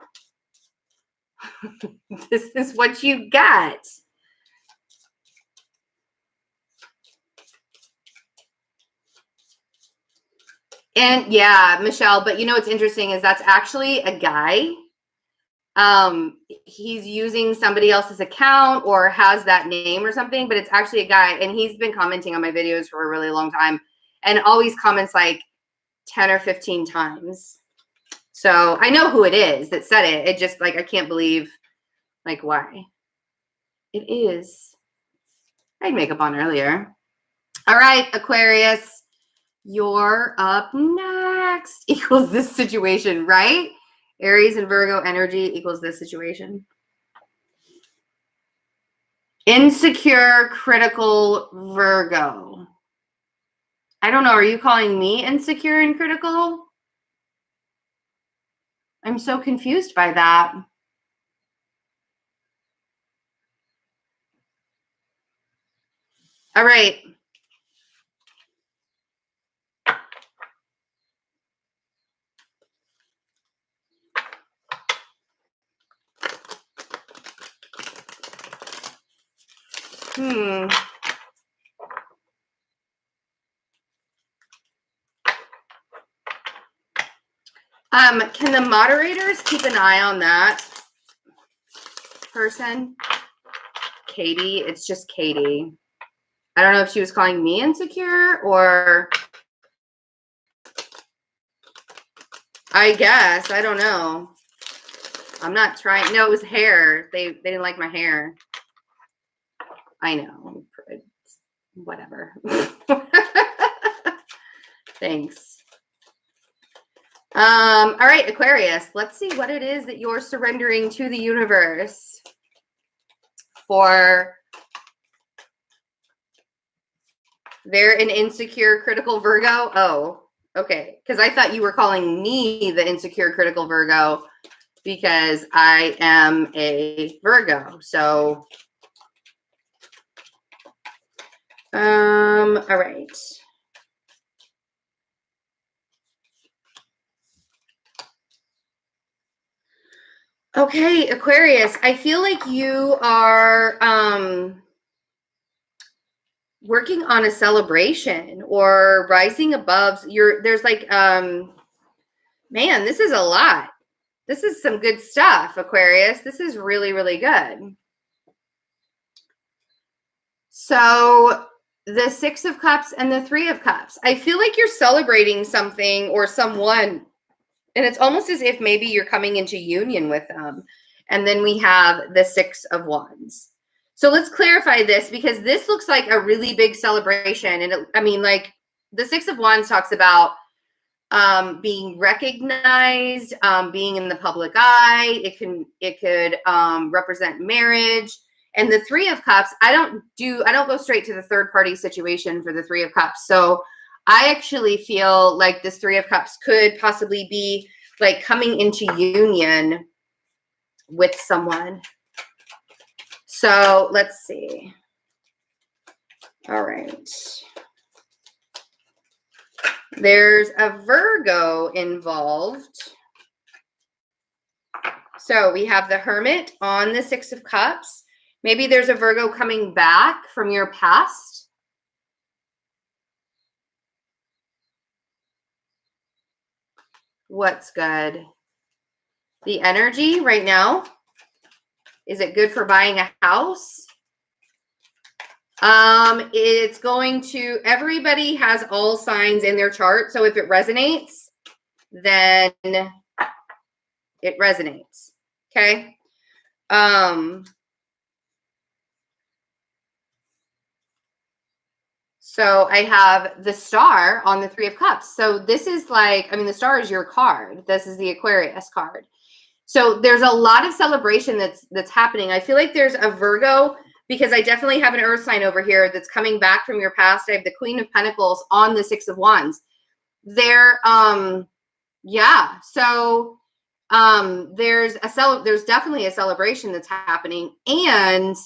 Speaker 1: this is what you got. And yeah, Michelle, but what's interesting is that's actually a guy. He's using somebody else's account or has that name or something, but it's actually a guy, and he's been commenting on my videos for a really long time and always comments 10 or 15 times. So I know who it is that said it. It just I can't believe why. It is. I had makeup on earlier. All right, Aquarius, you're up next. Equals this situation, right? Aries and Virgo energy equals this situation. Insecure, critical Virgo. I don't know. Are you calling me insecure and critical? I'm so confused by that. All right. Can the moderators keep an eye on that person? Katie, it's just Katie. I don't know if she was calling me insecure or I guess, I don't know. I'm not trying. No, it was hair. They didn't like my hair. I know. Whatever. Thanks. All right, Aquarius, let's see what it is that you're surrendering to the universe for. They're an insecure, critical Virgo. Oh, okay. Because I thought you were calling me the insecure, critical Virgo because I am a Virgo. So, all right. Okay, Aquarius, I feel like you are working on a celebration or rising above. There's like, man, this is a lot. This is some good stuff, Aquarius. This is really, really good. So the Six of Cups and the Three of Cups. I feel like you're celebrating something or someone, and it's almost as if maybe you're coming into union with them. And then we have the Six of Wands. So let's clarify this because this looks like a really big celebration. And like the Six of Wands talks about being recognized, being in the public eye. It could represent marriage. And the Three of Cups, I don't go straight to the third party situation for the Three of Cups. So I actually feel like this Three of Cups could possibly be like coming into union with someone. So let's see. All right. There's a Virgo involved. So we have the Hermit on the Six of Cups. Maybe there's a Virgo coming back from your past. What's good? The energy right now. Is it good for buying a house? It's going to, everybody has all signs in their chart. So if it resonates, then it resonates. Okay. So I have the Star on the Three of Cups. So this is like, the Star is your card. This is the Aquarius card. So there's a lot of celebration that's happening. I feel like there's a Virgo because I definitely have an earth sign over here that's coming back from your past. I have the Queen of Pentacles on the Six of Wands. There's definitely a celebration that's happening and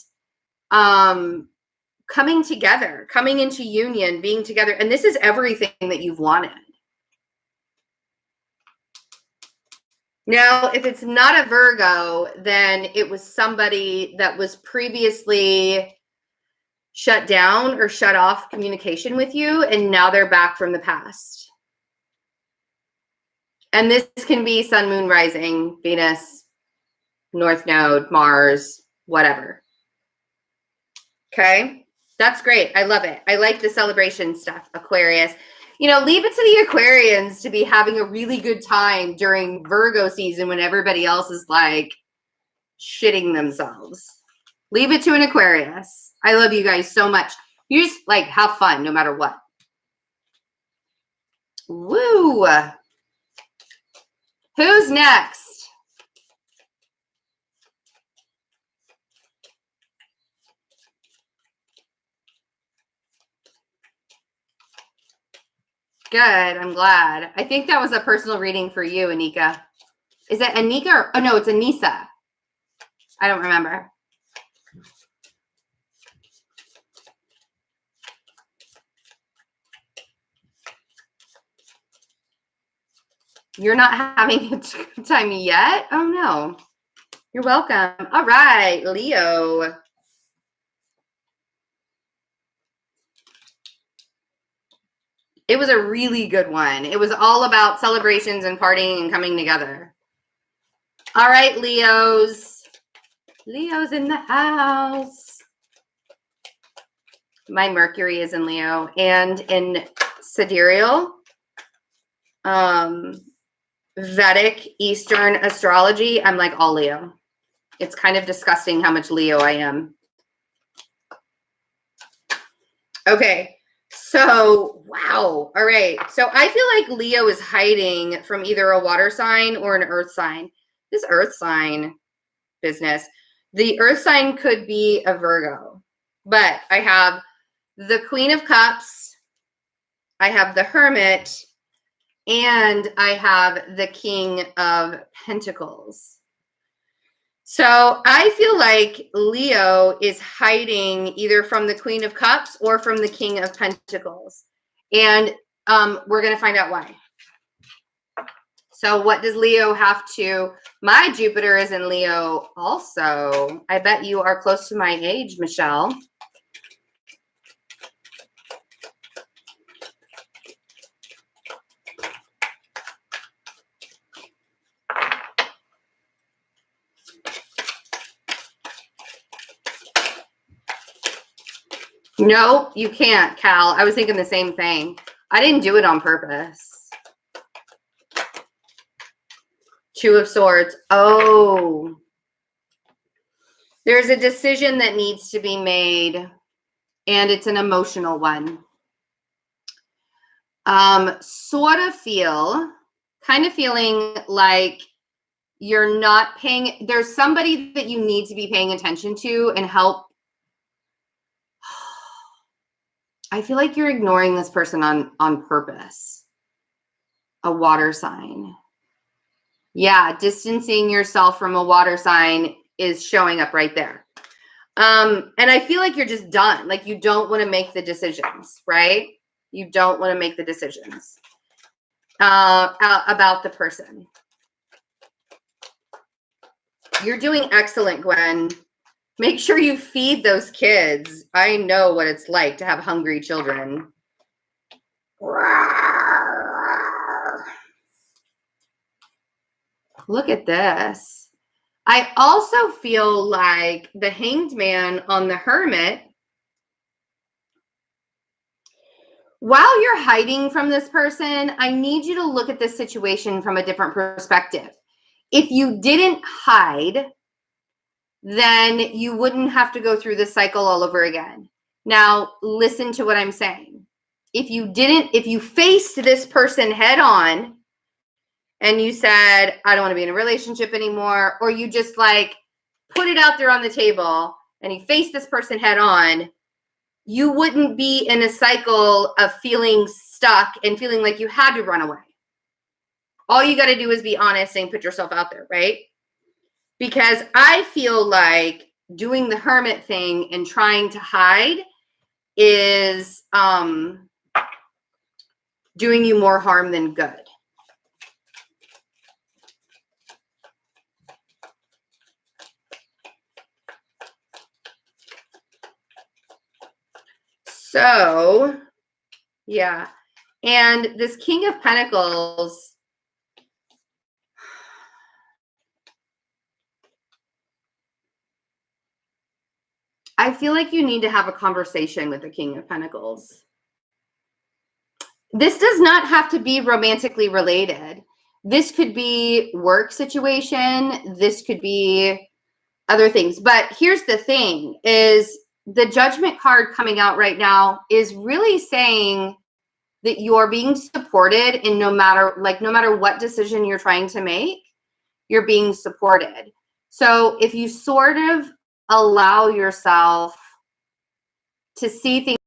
Speaker 1: coming together, coming into union, being together. And this is everything that you've wanted. Now, if it's not a Virgo, then it was somebody that was previously shut down or shut off communication with you, and now they're back from the past. And this can be Sun, Moon, Rising, Venus, North Node, Mars, whatever. Okay, that's great. I love it. I like the celebration stuff, Aquarius. Leave it to the Aquarians to be having a really good time during Virgo season when everybody else is like shitting themselves. Leave it to an Aquarius. I love you guys so much. You just like have fun no matter what. Woo! Who's next? Good. I'm glad. I think that was a personal reading for you, Anika. Is it Anika or, oh no, it's Anissa. I don't remember. You're not having a good time yet? Oh no. You're welcome. All right, Leo. It was a really good one. It was all about celebrations and partying and coming together. All right, Leos. Leo's in the house. My Mercury is in Leo and in sidereal. Vedic Eastern astrology, I'm like all Leo. It's kind of disgusting how much Leo I am. Okay, so wow. All right, so I feel like Leo is hiding from either a water sign or an earth sign. This earth sign business. The earth sign could be a Virgo, but I have the Queen of Cups, I have the Hermit, and I have the King of Pentacles. So I feel like Leo is hiding either from the Queen of Cups or from the King of Pentacles. And we're going to find out why. So what does Leo have to? My Jupiter is in Leo also. I bet you are close to my age, Michelle. No, you can't, Cal. I was thinking the same thing. I didn't do it on purpose. Two of Swords. Oh. There's a decision that needs to be made, and it's an emotional one. Sort of kind of feeling like you're not paying, there's somebody that you need to be paying attention to and help. I feel like you're ignoring this person on purpose. A water sign. Yeah, distancing yourself from a water sign is showing up right there. And I feel like you're just done. Like you don't want to make the decisions, right? You don't want to make the decisions about the person. You're doing excellent, Gwen. Make sure you feed those kids. I know what it's like to have hungry children. Look at this. I also feel like the Hanged Man on the Hermit, while you're hiding from this person, I need you to look at this situation from a different perspective. If you didn't hide, then you wouldn't have to go through this cycle all over again. Now, listen to what I'm saying. If you faced this person head on and you said, I don't want to be in a relationship anymore, or you just like put it out there on the table and you face this person head on, you wouldn't be in a cycle of feeling stuck and feeling like you had to run away. All you got to do is be honest and put yourself out there, right? Because I feel like doing the hermit thing and trying to hide is doing you more harm than good. So, yeah. And this King of Pentacles, I feel like you need to have a conversation with the King of Pentacles. This does not have to be romantically related. This could be work situation. This could be other things. But here's the thing is the Judgment card coming out right now is really saying that you're being supported in no matter what decision you're trying to make, you're being supported. So if you sort of allow yourself to see things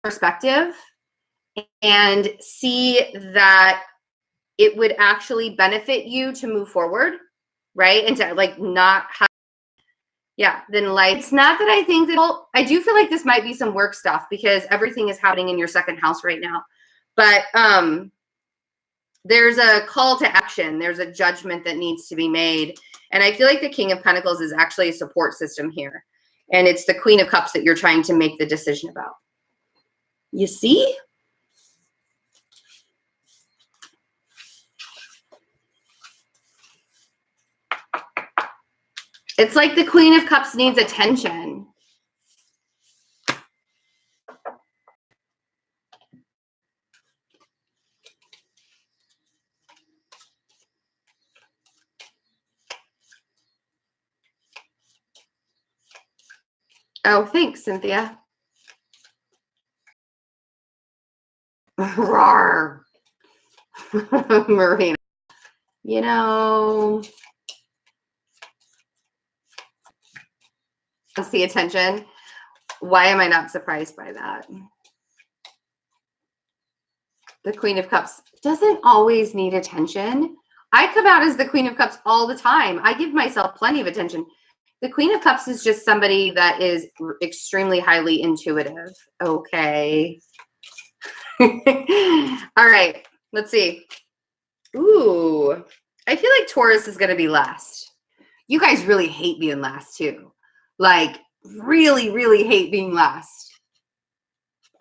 Speaker 1: from perspective and see that it would actually benefit you to move forward, right? And to like not have, yeah, then like, it's not that I think that, well, I do feel like this might be some work stuff because everything is happening in your second house right now. But there's a call to action. There's a judgment that needs to be made. And I feel like the King of Pentacles is actually a support system here. And it's the Queen of Cups that you're trying to make the decision about. You see? It's like the Queen of Cups needs attention. Oh, thanks, Cynthia. Roar. Marina. You know, wants the attention. Why am I not surprised by that? The Queen of Cups doesn't always need attention. I come out as the Queen of Cups all the time. I give myself plenty of attention. The Queen of Cups is just somebody that is extremely highly intuitive. Okay. All right. Let's see. Ooh. I feel like Taurus is going to be last. You guys really hate being last too. Like really, really hate being last.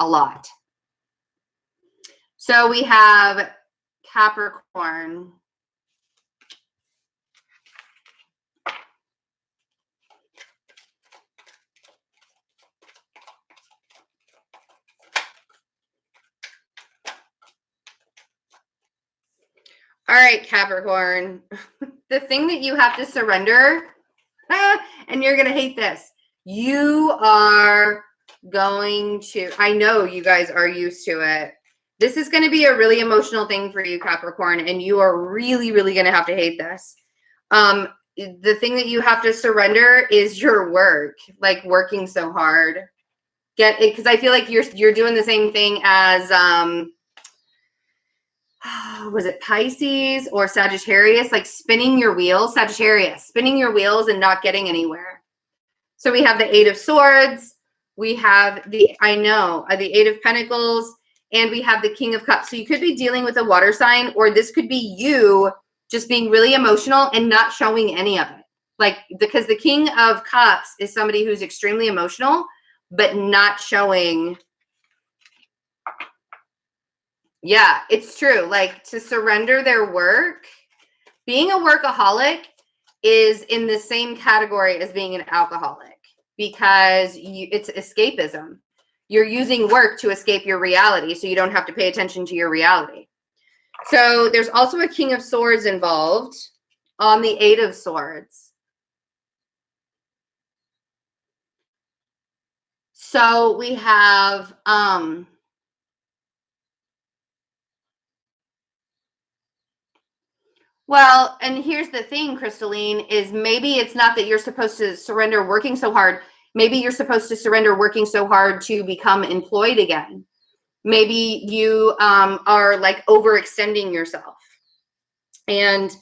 Speaker 1: A lot. So we have Capricorn. All right, Capricorn. The thing that you have to surrender, and you're going to hate this. You are going to, I know you guys are used to it. This is going to be a really emotional thing for you, Capricorn, and you are really, really going to have to hate this. The thing that you have to surrender is your work, like working so hard. Get it, because I feel like you're doing the same thing as was it Pisces or Sagittarius, like spinning your wheels, Sagittarius, spinning your wheels and not getting anywhere. So we have the Eight of Swords, we have the Eight of Pentacles, and we have the King of Cups. So you could be dealing with a water sign, or this could be you just being really emotional and not showing any of it. Like, because the King of Cups is somebody who's extremely emotional, but not showing. Yeah, it's true. Like, to surrender their work, being a workaholic is in the same category as being an alcoholic, because it's escapism. You're using work to escape your reality, so you don't have to pay attention to your reality. So there's also a King of Swords involved on the Eight of Swords. So we have well, and here's the thing, Crystalline, is maybe it's not that you're supposed to surrender working so hard. Maybe you're supposed to surrender working so hard to become employed again. Maybe you are like overextending yourself and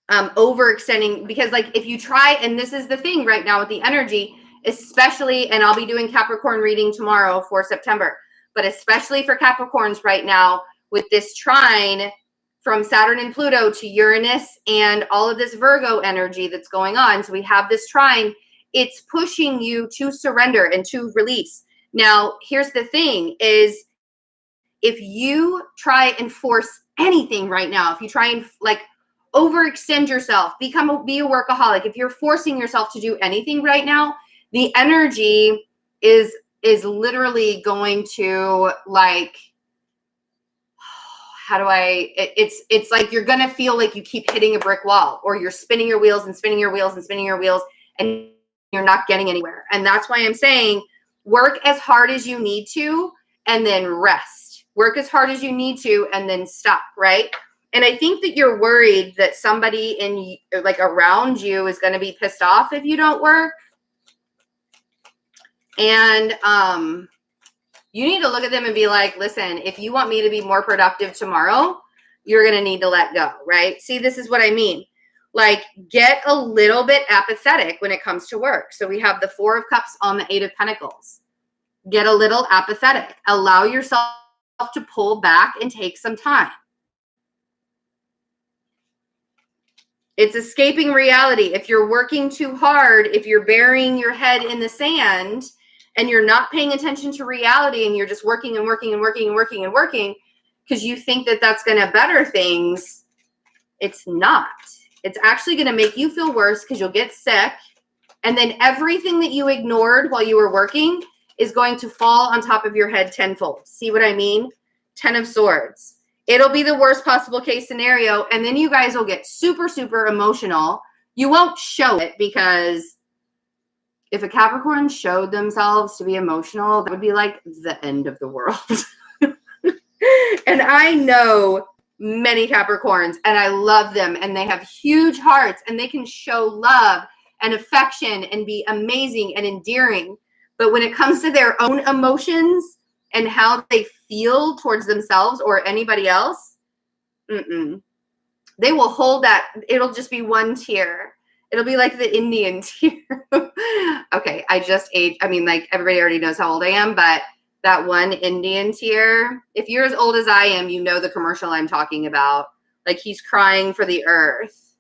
Speaker 1: overextending, because like if you try, and this is the thing right now with the energy, especially, and I'll be doing Capricorn reading tomorrow for September, but especially for Capricorns right now with this trine from Saturn and Pluto to Uranus and all of this Virgo energy that's going on. So we have this trine. It's pushing you to surrender and to release. Now, here's the thing is, if you try and force anything right now, if you try and like overextend yourself, be a workaholic, if you're forcing yourself to do anything right now, the energy is literally going to like, it's like you're gonna feel like you keep hitting a brick wall, or you're spinning your wheels and spinning your wheels and spinning your wheels, and you're not getting anywhere. And that's why I'm saying work as hard as you need to and then rest. Work as hard as you need to and then stop, right? And I think that you're worried that somebody in like around you is going to be pissed off if you don't work. And You need to look at them and be like, listen, if you want me to be more productive tomorrow, you're going to need to let go, right? See, this is what I mean. Like, get a little bit apathetic when it comes to work. So we have the 4 of Cups on the 8 of Pentacles. Get a little apathetic. Allow yourself to pull back and take some time. It's escaping reality. If you're working too hard, if you're burying your head in the sand and you're not paying attention to reality and you're just working and working and working and working and working because you think that that's going to better things, it's not. It's actually going to make you feel worse because you'll get sick. And then everything that you ignored while you were working is going to fall on top of your head tenfold. See what I mean? 10 of Swords. It'll be the worst possible case scenario. And then you guys will get super, super emotional. You won't show it because if a Capricorn showed themselves to be emotional, that would be like the end of the world. And I know many Capricorns and I love them and they have huge hearts and they can show love and affection and be amazing and endearing. But when it comes to their own emotions and how they feel towards themselves or anybody else, they will hold that. It'll just be one tear. It'll be like the Indian tear. Okay, I just ate. I mean, like everybody already knows how old I am, but that one Indian tear, if you're as old as I am, you know the commercial I'm talking about. Like he's crying for the earth.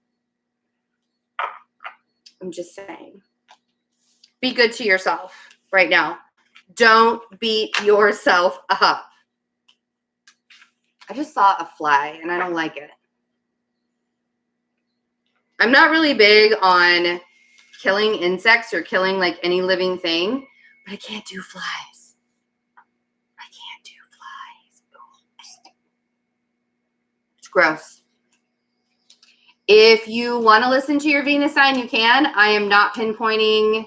Speaker 1: I'm just saying. Be good to yourself right now. Don't beat yourself up. I just saw a fly and I don't like it. I'm not really big on killing insects or killing like any living thing, but I can't do flies. I can't do flies. It's gross. If you want to listen to your Venus sign, you can. I am not pinpointing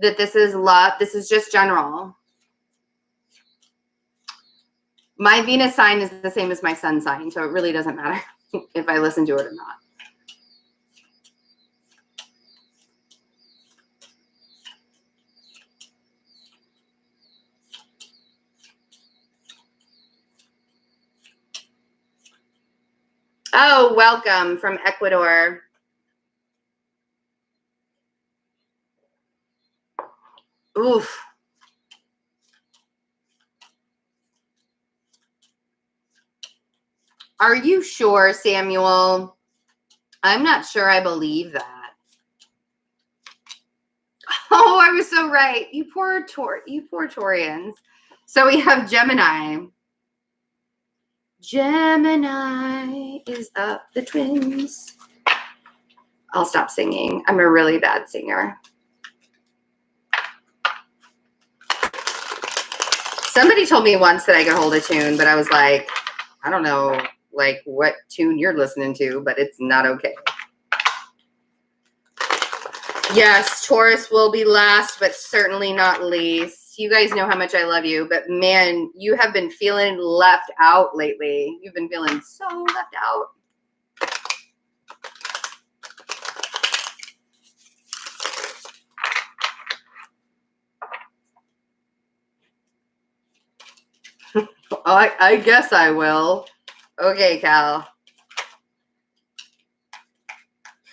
Speaker 1: that this is love. This is just general. My Venus sign is the same as my sun sign, so it really doesn't matter if I listen to it or not. Oh, welcome from Ecuador. Oof. Are you sure, Samuel? I'm not sure I believe that. Oh, I was so right. You poor Taurians. So we have Gemini. Gemini is up the twins. I'll stop singing. I'm a really bad singer. Somebody told me once that I could hold a tune, but I was like, I don't know like what tune you're listening to, but it's not okay. Yes, Taurus will be last, but certainly not least. You guys know how much I love you, but man, you have been feeling left out lately. You've been feeling so left out. I guess I will. Okay, Cal.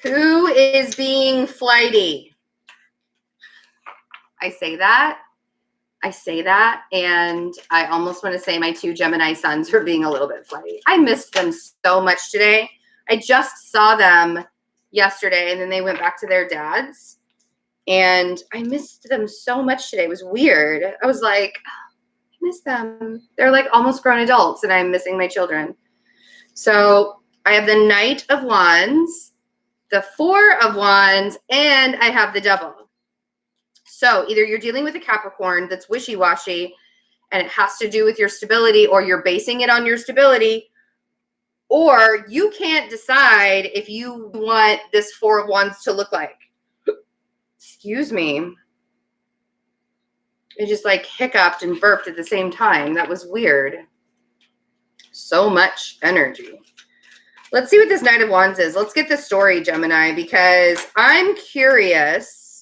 Speaker 1: Who is being flighty? I say that, and I almost want to say my 2 Gemini sons are being a little bit flighty. I missed them so much today. I just saw them yesterday, and then they went back to their dads, and I missed them so much today. It was weird. I was like, I miss them. They're like almost grown adults, and I'm missing my children. So I have the Knight of Wands, the 4 of Wands, and I have the Devil. So either you're dealing with a Capricorn that's wishy-washy and it has to do with your stability, or you're basing it on your stability, or you can't decide if you want this 4 of Wands to look like. Excuse me. I just like hiccuped and burped at the same time. That was weird. So much energy. Let's see what this Knight of Wands is. Let's get the story, Gemini, because I'm curious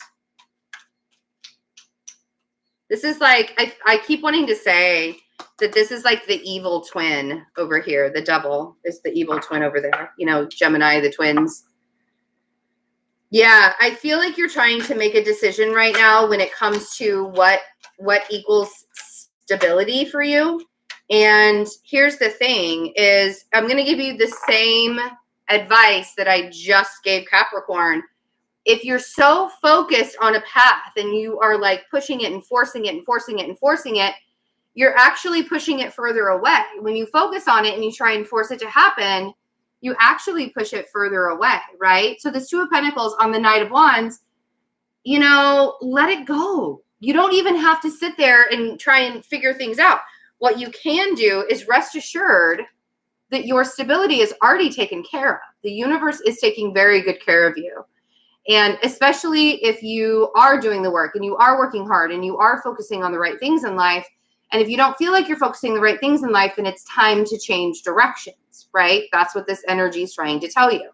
Speaker 1: This is like, I keep wanting to say that this is like the evil twin over here. The devil is the evil twin over there. You know, Gemini, the twins. Yeah, I feel like you're trying to make a decision right now when it comes to what equals stability for you. And here's the thing is I'm going to give you the same advice that I just gave Capricorn. If you're so focused on a path and you are like pushing it and forcing it and forcing it and forcing it, you're actually pushing it further away. When you focus on it and you try and force it to happen, you actually push it further away, right? So this Two of Pentacles on the Knight of Wands, you know, let it go. You don't even have to sit there and try and figure things out. What you can do is rest assured that your stability is already taken care of. The universe is taking very good care of you. And especially if you are doing the work and you are working hard and you are focusing on the right things in life. And if you don't feel like you're focusing the right things in life, then it's time to change directions, right? That's what this energy is trying to tell you.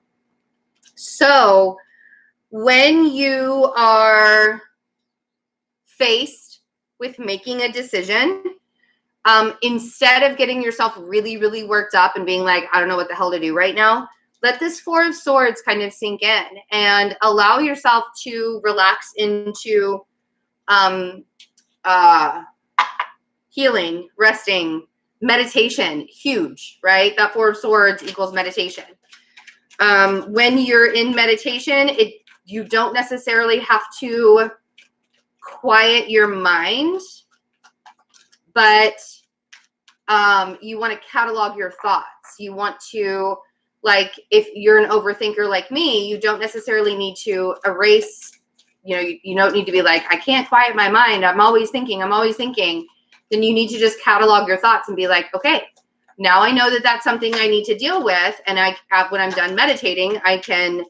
Speaker 1: So when you are faced with making a decision, instead of getting yourself really, really worked up and being like, I don't know what the hell to do right now, let this Four of Swords kind of sink in and allow yourself to relax into healing, resting, meditation. Huge, right? That Four of Swords equals meditation. When you're in meditation, you don't necessarily have to quiet your mind, but you want to catalog your thoughts. You want to, like, if you're an overthinker like me, you don't necessarily need to erase, you know, you don't need to be like, I can't quiet my mind. I'm always thinking. Then you need to just catalog your thoughts and be like, okay, now I know that that's something I need to deal with. And when I'm done meditating, I can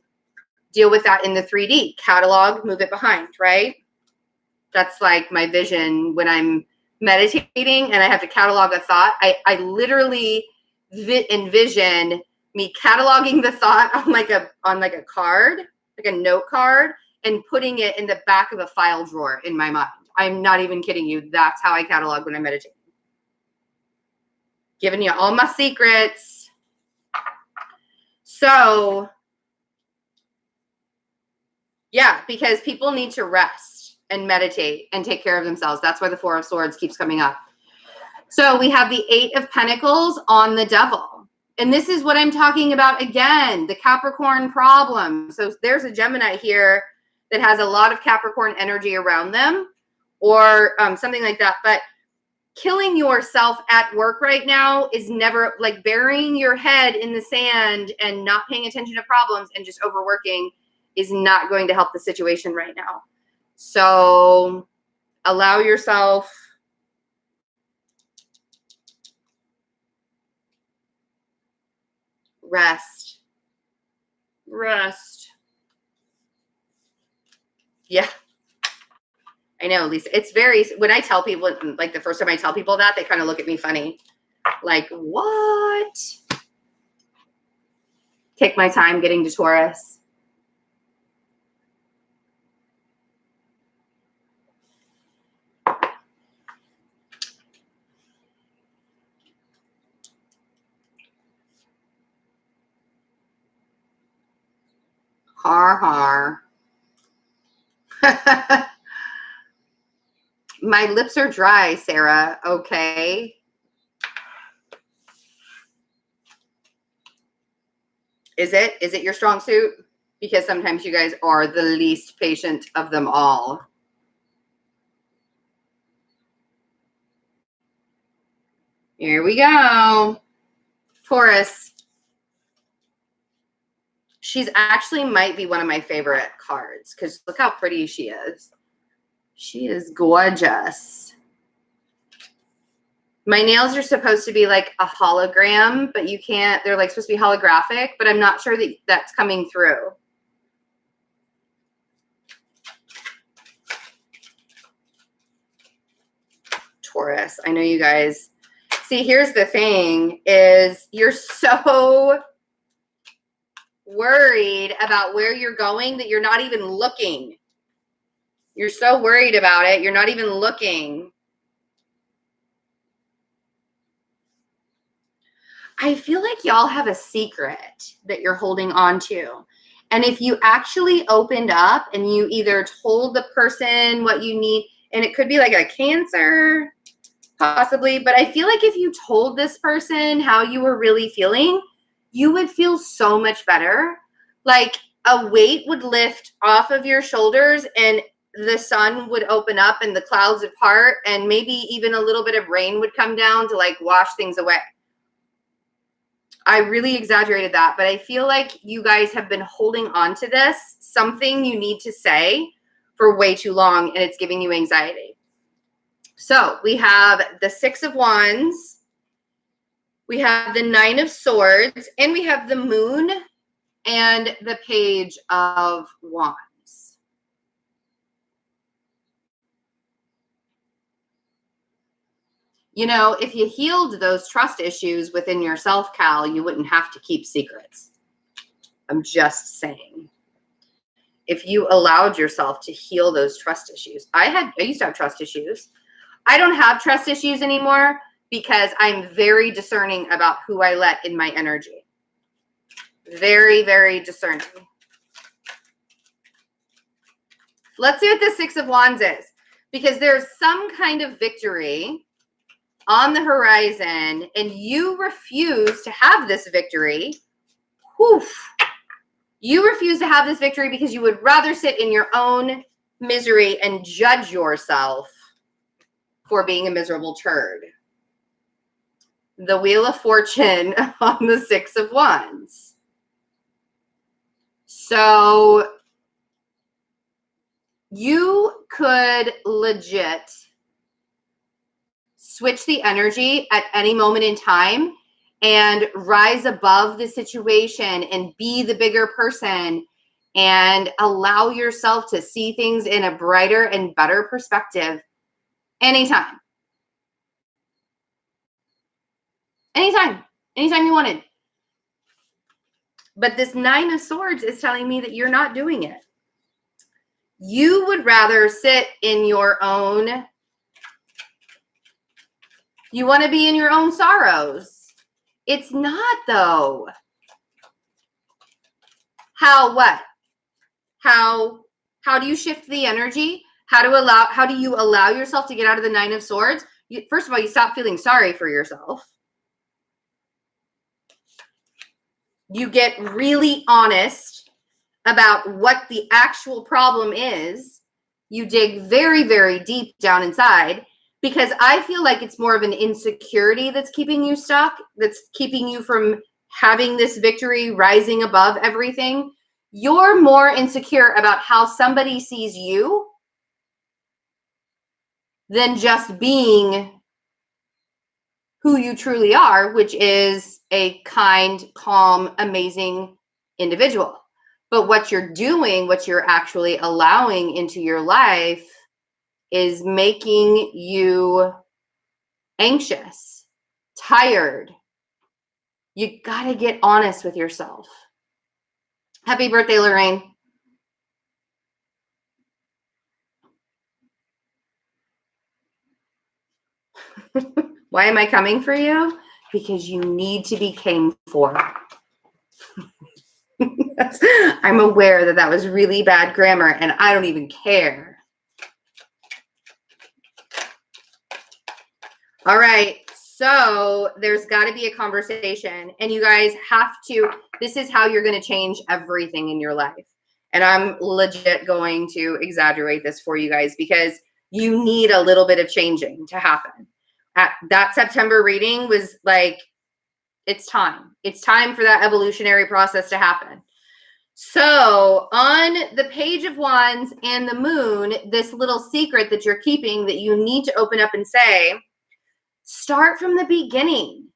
Speaker 1: deal with that in the 3D. Catalog, move it behind, right? That's like my vision when I'm meditating and I have to catalog a thought. I literally envision me cataloging the thought on like a card, like a note card, and putting it in the back of a file drawer in my mind. I'm not even kidding you. That's how I catalog when I'm meditating. Giving you all my secrets. So, yeah, because people need to rest and meditate and take care of themselves. That's why the Four of Swords keeps coming up. So we have the Eight of Pentacles on the Devil. And this is what I'm talking about again, the Capricorn problem. So there's a Gemini here that has a lot of Capricorn energy around them or something like that. But killing yourself at work right now is never, like, burying your head in the sand and not paying attention to problems and just overworking is not going to help the situation right now. So allow yourself rest. Yeah. I know, Lisa. It's very, when I tell people, like the first time I tell people that, they kind of look at me funny. Like, what? Take my time getting to Taurus. Har. My lips are dry, Sarah. Okay. Is it your strong suit? Because sometimes you guys are the least patient of them all. Here we go. Taurus. She's actually might be one of my favorite cards because look how pretty she is. She is gorgeous. My nails are supposed to be like a hologram, but you can't, they're like supposed to be holographic, but I'm not sure that that's coming through. Taurus, I know you guys. See, here's the thing is you're so worried about where you're going that you're not even looking. You're so worried about it. You're not even looking. I feel like y'all have a secret that you're holding on to. And if you actually opened up and you either told the person what you need, and it could be like a cancer, possibly, but I feel like if you told this person how you were really feeling, you would feel so much better. Like a weight would lift off of your shoulders and the sun would open up and the clouds would part and maybe even a little bit of rain would come down to like wash things away. I really exaggerated that, but I feel like you guys have been holding on to this, something you need to say for way too long, and it's giving you anxiety. So we have the 6 of Wands, we have the 9 of Swords, and we have the Moon and the Page of Wands. You know, if you healed those trust issues within yourself, Cal, you wouldn't have to keep secrets. I'm just saying. If you allowed yourself to heal those trust issues. I used to have trust issues. I don't have trust issues anymore because I'm very discerning about who I let in my energy. Very, very discerning. Let's see what the 6 of Wands is, because there's some kind of victory on the horizon and you refuse to have this victory. Woof. You refuse to have this victory because you would rather sit in your own misery and judge yourself for being a miserable turd. The Wheel of Fortune on the 6 of Wands. So you could legit switch the energy at any moment in time and rise above the situation and be the bigger person and allow yourself to see things in a brighter and better perspective anytime. Anytime you wanted. But this 9 of Swords is telling me that you're not doing it. You would rather sit in your own. You want to be in your own sorrows. It's not, though. How do you shift the energy? How do you allow yourself to get out of the 9 of Swords? First of all, you stop feeling sorry for yourself. You get really honest about what the actual problem is. You dig very, very deep down inside, because I feel like it's more of an insecurity that's keeping you stuck, that's keeping you from having this victory, rising above everything. You're more insecure about how somebody sees you than just being who you truly are, which is a kind, calm, amazing individual. But what you're doing, what you're actually allowing into your life is making you anxious, tired. You got to get honest with yourself. Happy birthday, Lorraine. Why am I coming for you? Because you need to be came for. I'm aware that was really bad grammar, and I don't even care. All right, so there's got to be a conversation, and you guys have to, this is how you're going to change everything in your life. And I'm legit going to exaggerate this for you guys because you need a little bit of changing to happen. That September reading was like, it's time. It's time for that evolutionary process to happen. So on the Page of Wands and the Moon, this little secret that you're keeping that you need to open up and say, start from the beginning.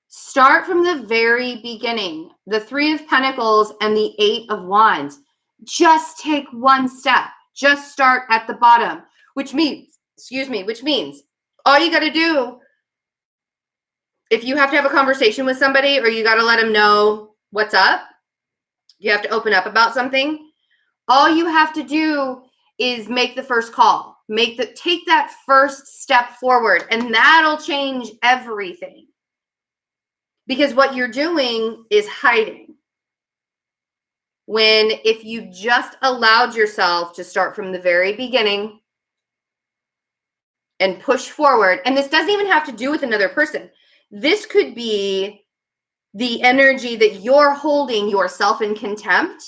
Speaker 1: Start from the very beginning. The 3 of Pentacles and the 8 of Wands. Just take one step. Just start at the bottom, which means all you got to do, if you have to have a conversation with somebody or you got to let them know what's up, you have to open up about something. All you have to do is make the first call. Take that first step forward, and that'll change everything. Because what you're doing is hiding. When if you just allowed yourself to start from the very beginning and push forward, and this doesn't even have to do with another person. This could be the energy that you're holding yourself in contempt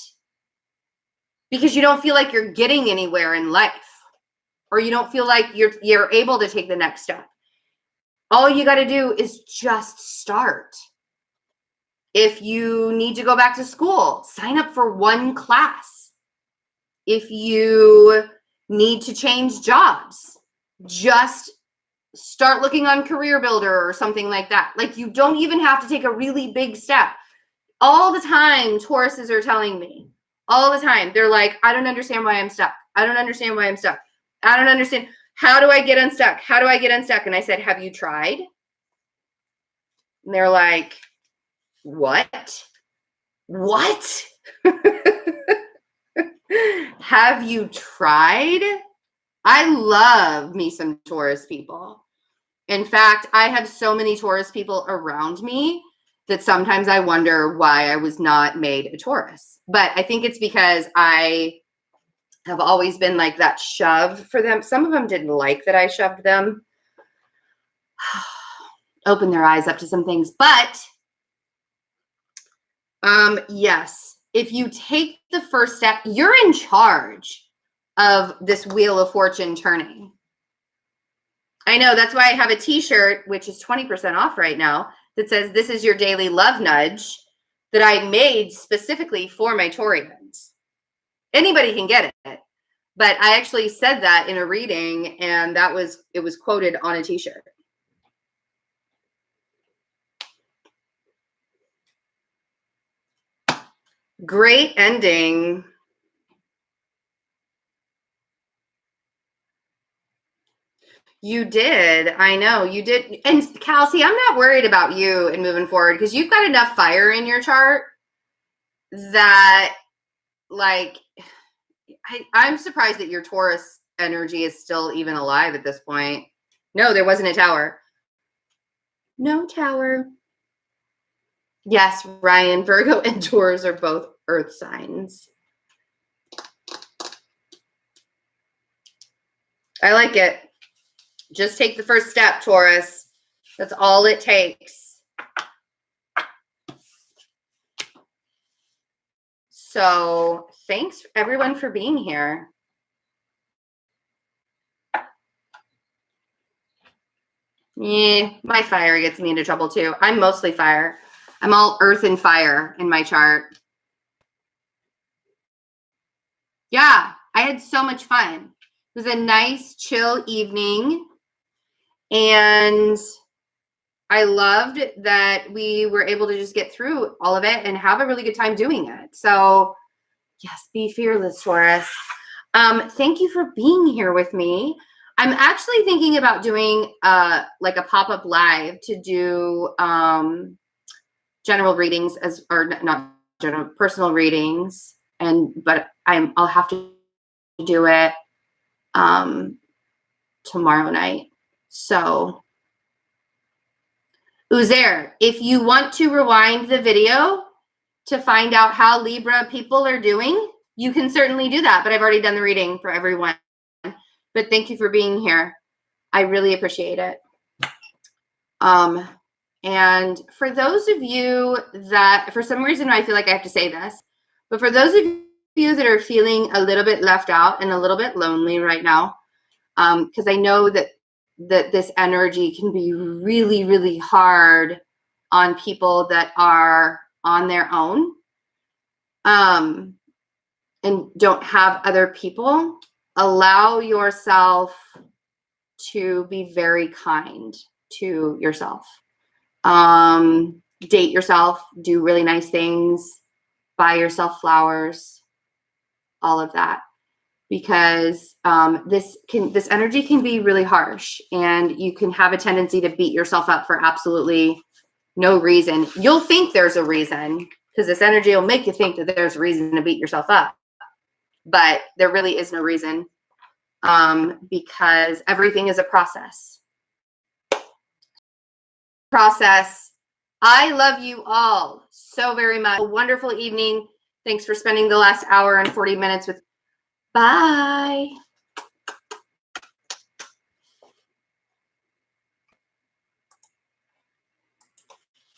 Speaker 1: because you don't feel like you're getting anywhere in life, or you don't feel like you're able to take the next step. All you got to do is just start. If you need to go back to school, sign up for one class. If you need to change jobs, just start looking on Career Builder or something like that. Like, you don't even have to take a really big step. All the time, Tauruses are telling me, all the time, they're like, I don't understand why I'm stuck. I don't understand why I'm stuck. I don't understand. How do I get unstuck? How do I get unstuck? And I said, have you tried? And they're like, what? Have you tried? I love me some Taurus people. In fact, I have so many Taurus people around me that sometimes I wonder why I was not made a Taurus. But I think it's because I have always been like that shove for them. Some of them didn't like that I shoved them. Open their eyes up to some things. But yes, if you take the first step, you're in charge of this Wheel of Fortune turning. I know, that's why I have a t-shirt, which is 20% off right now, that says, this is your daily love nudge, that I made specifically for my Taurians. Anybody can get it, but I actually said that in a reading, and it was quoted on a t-shirt. Great ending. You did. I know you did. And Kelsey, I'm not worried about you and moving forward because you've got enough fire in your chart that, like, I'm surprised that your Taurus energy is still even alive at this point. No, there wasn't a tower. No tower. Yes, Ryan, Virgo and Taurus are both earth signs. I like it. Just take the first step, Taurus. That's all it takes. So thanks everyone for being here. Yeah, my fire gets me into trouble too. I'm mostly fire. I'm all earth and fire in my chart. Yeah, I had so much fun. It was a nice, chill evening. And I loved that we were able to just get through all of it and have a really good time doing it. So yes, be fearless, Taurus. Thank you for being here with me. I'm actually thinking about doing like a pop-up live to do general readings or not general, personal readings. But I'll have to do it tomorrow night. So Uzair, if you want to rewind the video to find out how Libra people are doing, you can certainly do that. But I've already done the reading for everyone. But thank you for being here. I really appreciate it. And for those of you that, for some reason, I feel like I have to say this, but for those of you that are feeling a little bit left out and a little bit lonely right now, because I know that this energy can be really, really hard on people that are on their own and don't have other people. Allow yourself to be very kind to yourself. Date yourself, do really nice things, buy yourself flowers, all of that. Because this energy can be really harsh, and you can have a tendency to beat yourself up for absolutely no reason. You'll think there's a reason because this energy will make you think that there's a reason to beat yourself up. but there really is no reason, because everything is a process. I love you all so very much. A wonderful evening. Thanks for spending the last hour and 40 minutes with. Bye.